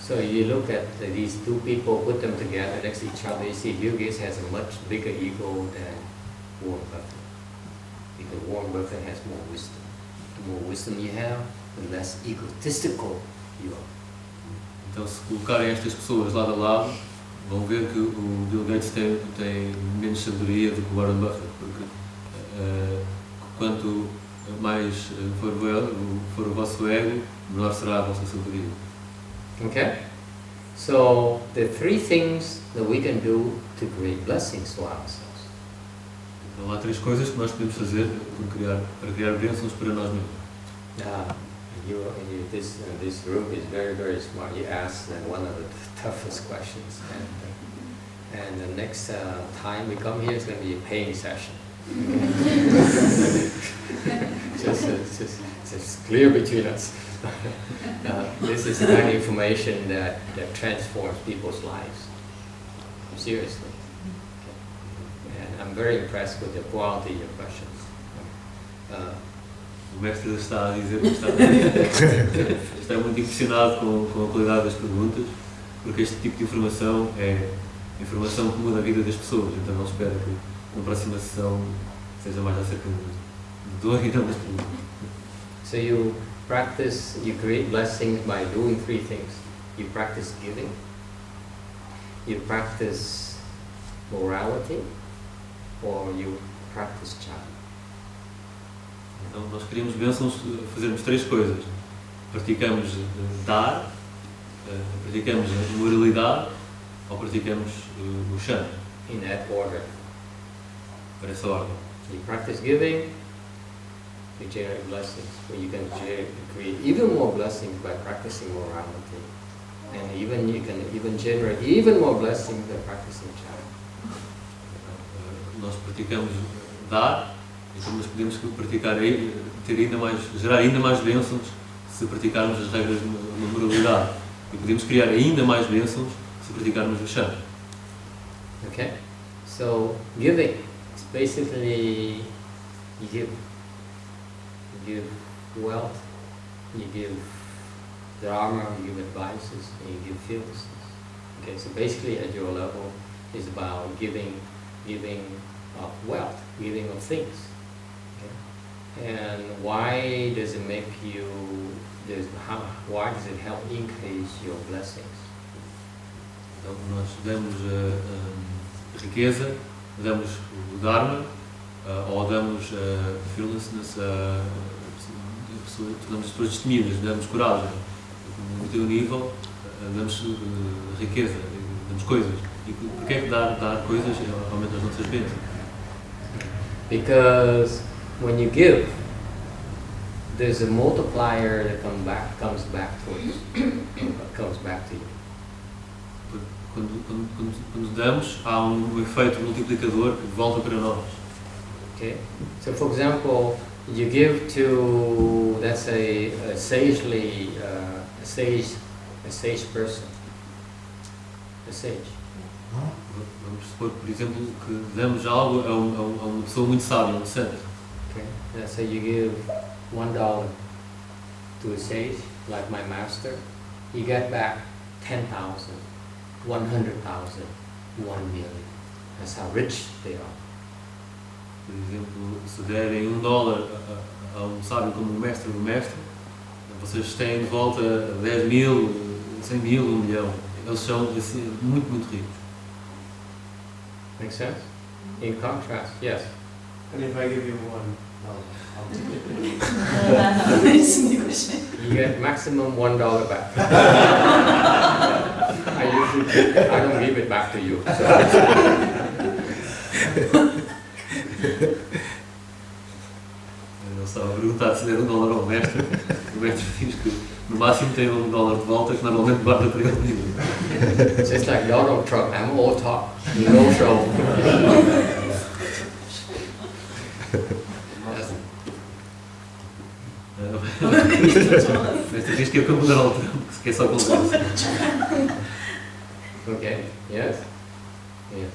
So you look at these 2 people, put them together next to each other, you see Bill Gates has a much bigger ego than Warren Buffett. Because Warren Buffett has more wisdom. The more wisdom you have, the less egotistical you are. Então, se colocarem estas pessoas lado a lado, vão ver que o Bill Gates tem menos sabedoria do que o Warren Buffett, porque quanto mais for o vosso ego, menor será a vossa sabedoria. Okay? So the 3 things that we can do to create blessings for ourselves. Então há 3 coisas que nós podemos fazer para criar bênçãos para nós mesmos. This group is very, very smart. You asked one of the toughest questions, and the next time we come here is going to be a paying session. just clear between us. This is the kind of information that transforms people's lives. Seriously. And I'm very impressed with the quality of your questions. O mestre está a dizer que está muito impressionado com a qualidade das perguntas, porque este tipo de informação é informação que muda a vida das pessoas, então ele espera que na próxima sessão seja mais acerca de dor e não das perguntas. So you create blessings by doing three things. You practice giving, you practice morality, or you practice charity. Então nós queríamos bênçãos, fazermos três coisas. Praticamos dar, praticamos a moralidade ou praticamos o Shan. In that order. Por essa ordem. You practice giving, you generate blessings. But you can create even more blessings by practicing morality. And you can even generate even more blessings by practicing charity. Nós praticamos dar, então nós podemos praticar, gerar ainda mais bênçãos se praticarmos as regras de moralidade. E podemos criar ainda mais bênçãos se praticarmos o Shan. Okay? So, giving is basically you give wealth, you give dharma, you give advices, and you give fearlessness. Okay, so basically at your level is about giving of wealth, giving of things. Okay? And why does it make you, why does it help increase your blessings? Então nós damos a riqueza, damos o Dharma, ou damos a fearlessness, tornamos as pessoas destemidas, damos coragem. No teu nível, damos riqueza, damos coisas. E porquê é que dar coisas aumenta as nossas bênçãos? Because when you give, there's a multiplier that comes back to you. Quando damos, há efeito multiplicador que volta para nós. Okay? So for example, you give to, let's say, a sage person, a sage. Vamos supor, por exemplo, que damos algo a uma pessoa muito sábia, um santo. Okay? Let's say you give $1 to a sage, like my master, you get back 10,000, 100,000, 1 million. That's how rich they are. Por exemplo, se derem $1 a um sábio como um mestre, vocês têm de volta 10 mil, 100 mil, 1 milhão. Eles são assim, muito, muito ricos. Make sense? In contrast, yes. And if I give you one, I'll take it. You get maximum $1 back. I don't give it back to you. Eu estava a perguntar se der $1 ao mestre. O mestre diz que no máximo tem $1 de volta, que normalmente guarda para ele. Just like Donald Trump, I'm all talk, no show. O mestre diz que é como Donald Trump, que é só conversa. Okay, yes? Yeah.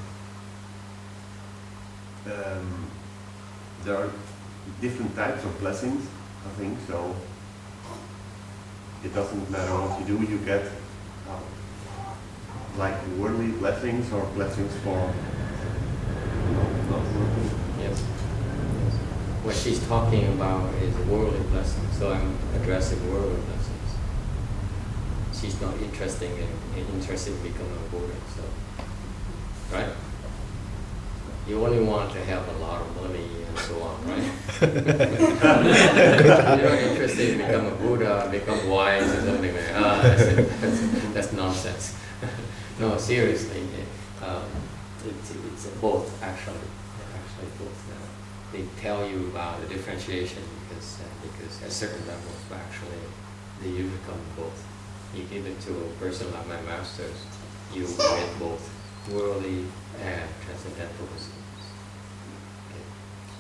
There are different types of blessings, I think, so it doesn't matter what you do, you get like worldly blessings or blessings for not working. Yes. What she's talking about is worldly blessings, so I'm addressing worldly blessings. She's not interested in becoming a Buddha, so, right? You only want to have a lot of money and so on, right? You're not interested in become a Buddha, become wise or something like that. That's nonsense. No, seriously, it's both actually. Actually both. They tell you about the differentiation because at certain levels, actually, you become both. You give it to a person like my masters, you get both worldly and transcendental wisdoms. Okay.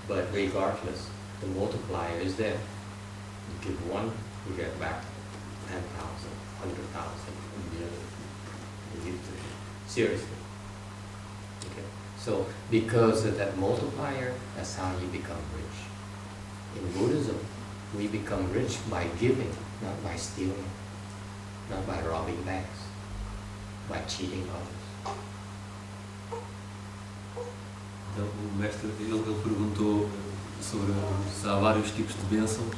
But regardless, the multiplier is there. You give one, you get back 10,000, 100,000, a million. You give three. Seriously. Okay. So because of that multiplier, that's how you become rich. In Buddhism, we become rich by giving, not by stealing, not by robbing banks, by cheating others. Então, o mestre, ele perguntou sobre se há vários tipos de bênçãos,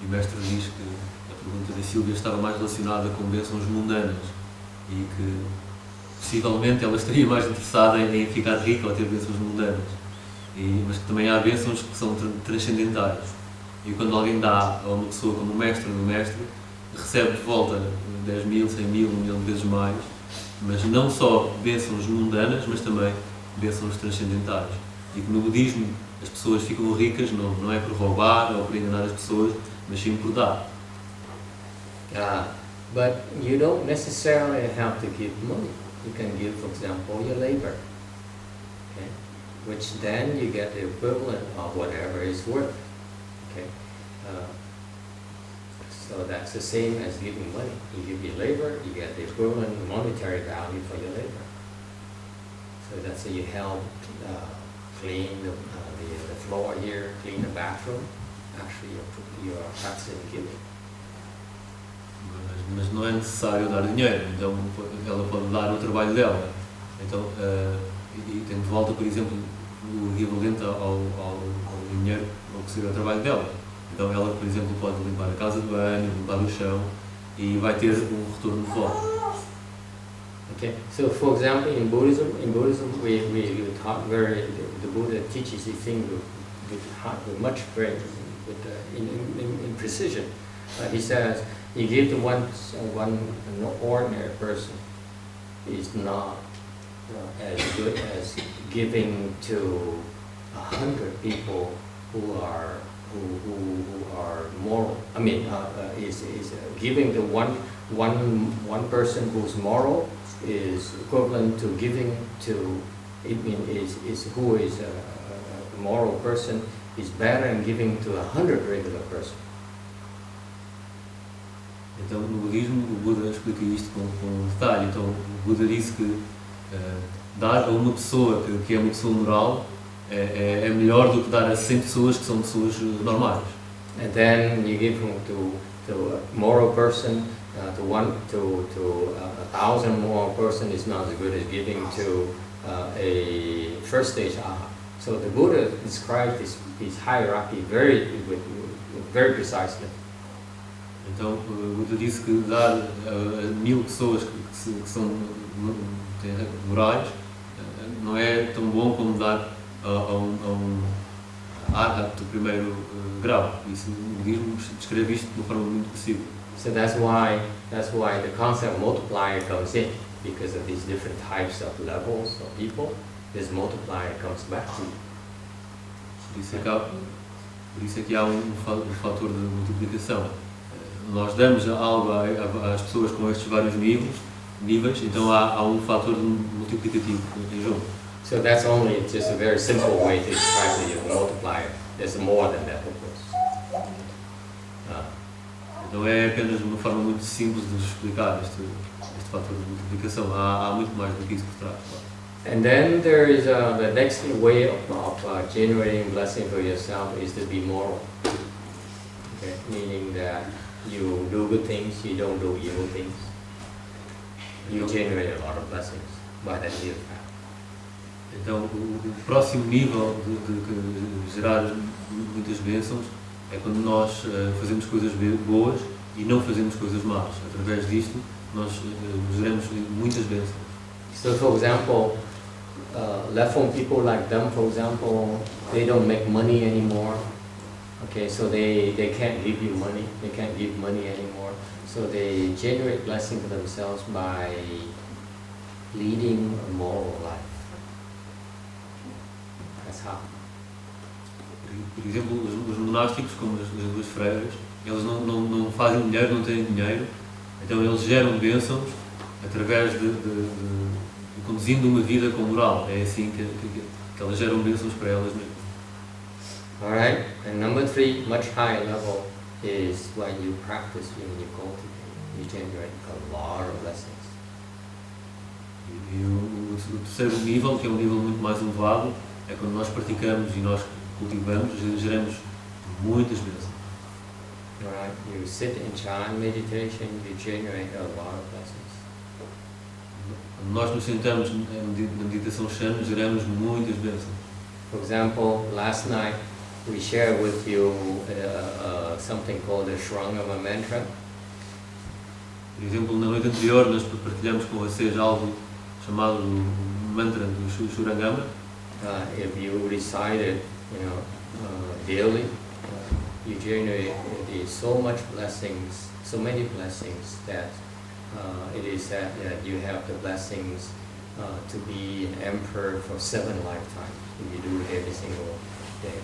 e o mestre diz que a pergunta da Silvia estava mais relacionada com bênçãos mundanas e que possivelmente ela estaria mais interessada em ficar rica ou ter bênçãos mundanas, mas que também há bênçãos que são transcendentais. E quando alguém dá a uma pessoa como o mestre do mestre, recebe de volta 10 mil, 100 mil, 1 milhão de vezes mais, mas não só bênçãos mundanas, mas também bênçãos transcendentais. E que no budismo as pessoas ficam ricas não é por roubar ou por enganar as pessoas, mas sim por dar. But you don't necessarily have to give money. You can give, for example, your labor, okay? Which then you get the equivalent of whatever it's worth. Okay? So that's the same as giving money. You give your labor, you get the equivalent monetary value for your labor. So that's how you help clean the floor here, clean the bathroom. Actually, you're practicing giving. Mas não é necessário dar dinheiro, então ela pode dar o trabalho dela. Então, e tem de volta, por exemplo, o equivalente ao dinheiro ao que seria o trabalho dela. Então ela, por exemplo, pode limpar a casa de banho, limpar o chão e vai ter um retorno de volta. Okay, so for example, in Buddhism, we talk the Buddha teaches these things with much very in precision. He says, you give to one ordinary person is not as good as giving to 100 people who are moral. I mean, is giving to one person who's moral is equivalent to giving to. I mean, is who is a moral person is better than giving to 100 regular persons. Então, no budismo, o Buda explica isto com detalhe. Então, o Buda disse que dar a uma pessoa que é uma pessoa moral é melhor do que dar a 100 pessoas que são pessoas normais. And then you give to a moral person, to 1,000 moral person is not as good as giving to a first stage aha. So the Buddha described this hierarchy very precisely. Então, o Buda disse que dar a 1000 pessoas que são morais não é tão bom como dar a um arhat do primeiro grau. Isso o budismo descreve isto de uma forma muito possível. So that's why the concept of multiplier comes in, because of these different types of levels of people. This multiplier comes back to you. Por isso é que há um fator de multiplicação. Nós damos algo às pessoas com estes vários níveis, então há um fator multiplicativo em jogo. So that's only just a very simple way to describe the multiplier. There's more than that, of course. Então é apenas uma forma muito simples de explicar este fator de multiplicação. Há muito mais do que isso por trás. Claro. And then there is the next way of generating blessing for yourself is to be moral. Okay? Meaning that you do good things, you don't do evil things. You generate a lot of blessings by that mere fact. Então, o próximo nível de gerar muitas bênçãos é quando nós fazemos coisas boas e não fazemos coisas más. Através disto, nós geramos muitas bênçãos. So, for example, Lefong people like them, for example, they don't make money anymore. Okay, so they can't give you money. They can't give money anymore. So they generate blessing for themselves by leading a moral life. That's how. Por exemplo, os monásticos, como as duas freiras, eles não fazem dinheiro, não têm dinheiro, então eles geram bênçãos através de conduzindo uma vida com moral. É assim que elas geram bênçãos para elas mesmas. Alright, and number 3, much higher level, is when you practice, when you cultivate, you generate a lot of blessings. E o terceiro nível, que é um nível muito mais elevado, é quando nós praticamos e nós cultivamos, geramos muitas bênçãos. Alright, you sit in Chan meditation, you generate a lot of blessings. Quando nós nos sentamos na meditação Shan, geramos muitas bênçãos. For example, last night we shared with you something called the Shrangama mantra. Por exemplo, na noite anterior nós partilhamos com vocês algo chamado mantra do Shurangama. If you recite it, daily, you generate so much blessings, so many blessings that it is said that you have the blessings to be an emperor for 7 lifetimes if you do it every single day.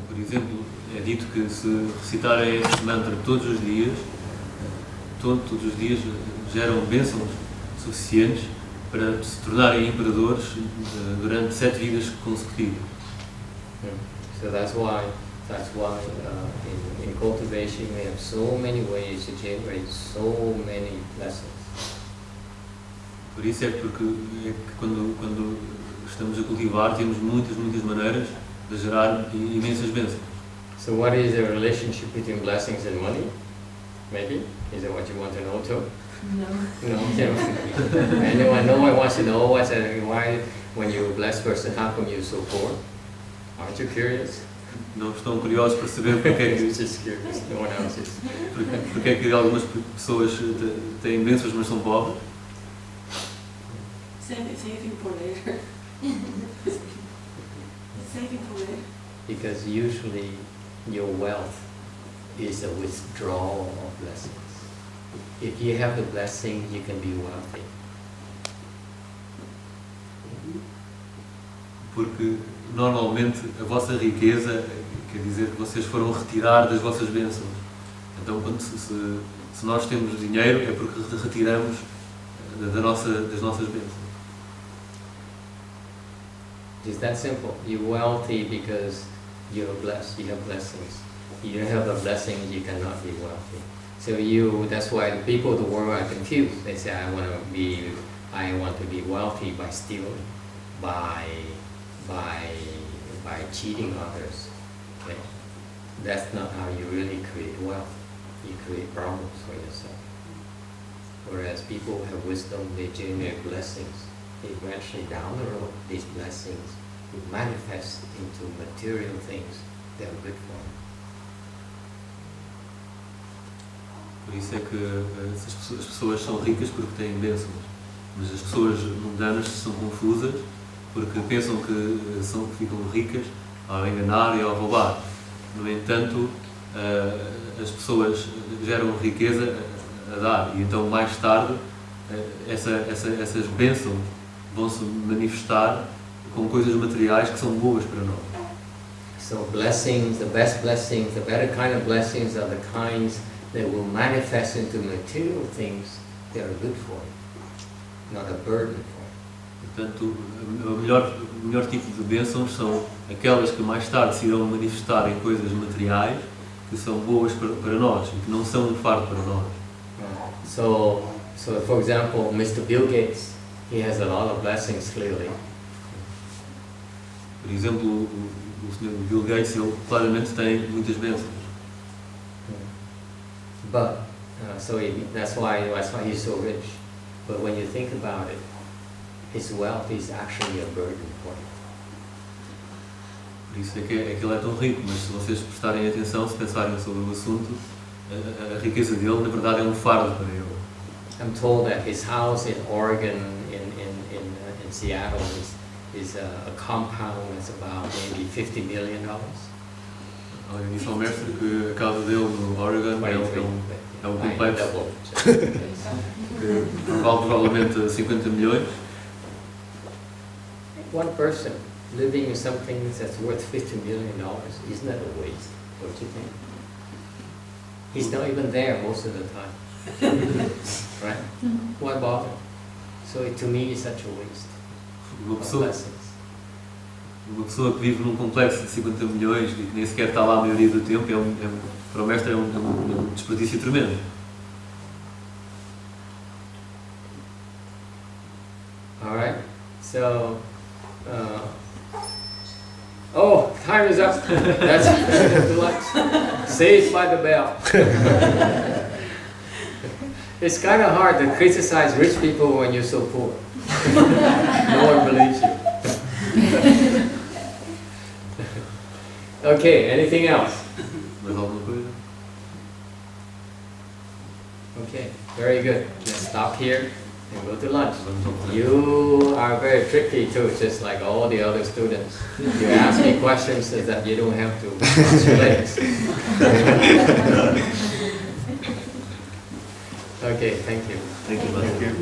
Por exemplo, é dito que se recitarem este mantra todos os dias, todos os dias geram bênçãos suficientes para se tornarem imperadores durante 7 vidas consecutivas. So that's why in cultivation we have so many ways to generate so many blessings. Por isso é porque quando estamos a cultivar temos muitas maneiras de gerar imensas bênçãos. So what is the relationship between blessings and money? Maybe? Is that what you want to know too? No. No? No one wants to know why when you bless person, how come you're so poor? Aren't you curious? Não estão curiosos para saber porque é que, Just curious, no one else is. porque é que algumas pessoas têm bênçãos mas são pobres? Saving for later. Saving for later. Because usually your wealth is a withdrawal of blessings. If you have the blessing, you can be wealthy. Porque normalmente a vossa riqueza quer dizer que vocês foram retirar das vossas bênçãos. Então, se nós temos dinheiro é porque retiramos das nossas bênçãos. It's that simple. You're wealthy because you're blessed. You have blessings. You don't have the blessings, you cannot be wealthy. So that's why the people of the world are confused. They say, I want to be wealthy by stealing, by cheating others. Okay? That's not how you really create wealth. You create problems for yourself. Whereas people who have wisdom, they generate blessings. Eventually down the road, these blessings will manifest into material things that are good for them. Por isso é que as pessoas são ricas porque têm bênçãos, mas as pessoas mundanas são confusas porque pensam que ficam ricas ao enganar e ao roubar. No entanto, as pessoas geram riqueza a dar e então mais tarde essas bênçãos vão se manifestar com coisas materiais que são boas para nós. So blessings, the best blessings, the better kind of blessings are the kinds that will manifest into material things that are good for you, not a burden for you. Portanto, o melhor tipo de bênçãos são aquelas que mais tarde se irão manifestar em coisas materiais que são boas para nós e que não são um fardo para nós. So for example, Mr. Bill Gates, he has a lot of blessings clearly. Por exemplo, o Sr. Bill Gates, ele claramente tem muitas bênçãos. But that's why he's so rich. But when you think about it, his wealth is actually a burden for him. Por isso é que ele é tão rico, mas se vocês prestarem atenção, se pensarem sobre o assunto, a riqueza dele na verdade é um fardo para ele. I'm told that his house in Oregon, in Seattle, is a compound that's about maybe $50 million. Alguém disse ao mestre que a casa dele no Oregon é um complexo que vale provavelmente 50 milhões. One person living in something that's worth $50 million, isn't that a waste? Don't you think? He's not even there most of the time, right? Why bother? So to me, it's such a waste Uma of pessoa, blessings. Uma pessoa que vive num complexo de 50 milhões e que nem sequer está lá a maioria do tempo, para o mestre é um desperdício tremendo. All right. So, oh, time is up. That's too much. Saved by the bell. It's kind of hard to criticize rich people when you're so poor. No one believes you. Okay, anything else? Mais alguma coisa? Okay, very good. Let's stop here and go to lunch. Vamos ao almoçar. You are very tricky too, just like all the other students. You ask me questions so that you don't have to cross your legs. Okay, thank you. Thank you, Master.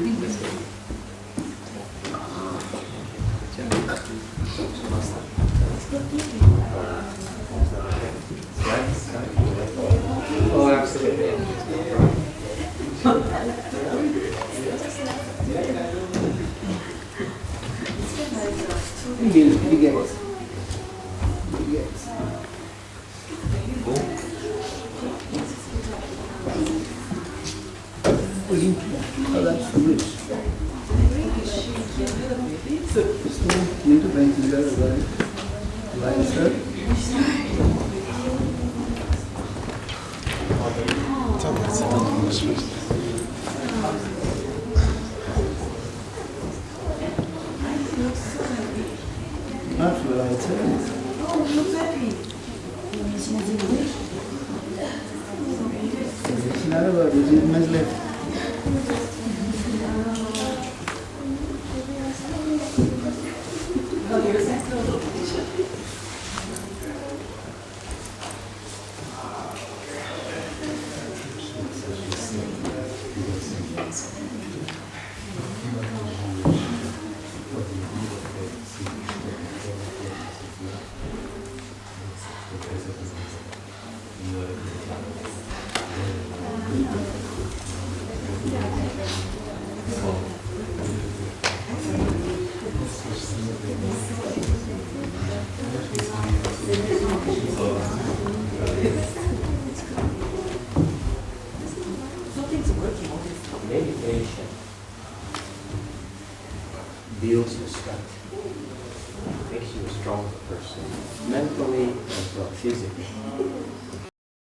Oh, absolutely. Muito bem, fizeram agora. Vai, senhor? Ah, foi lá, ensinaram agora, o jeito mais leve. Meditation builds your strength, makes you a stronger person, mentally as well as physically.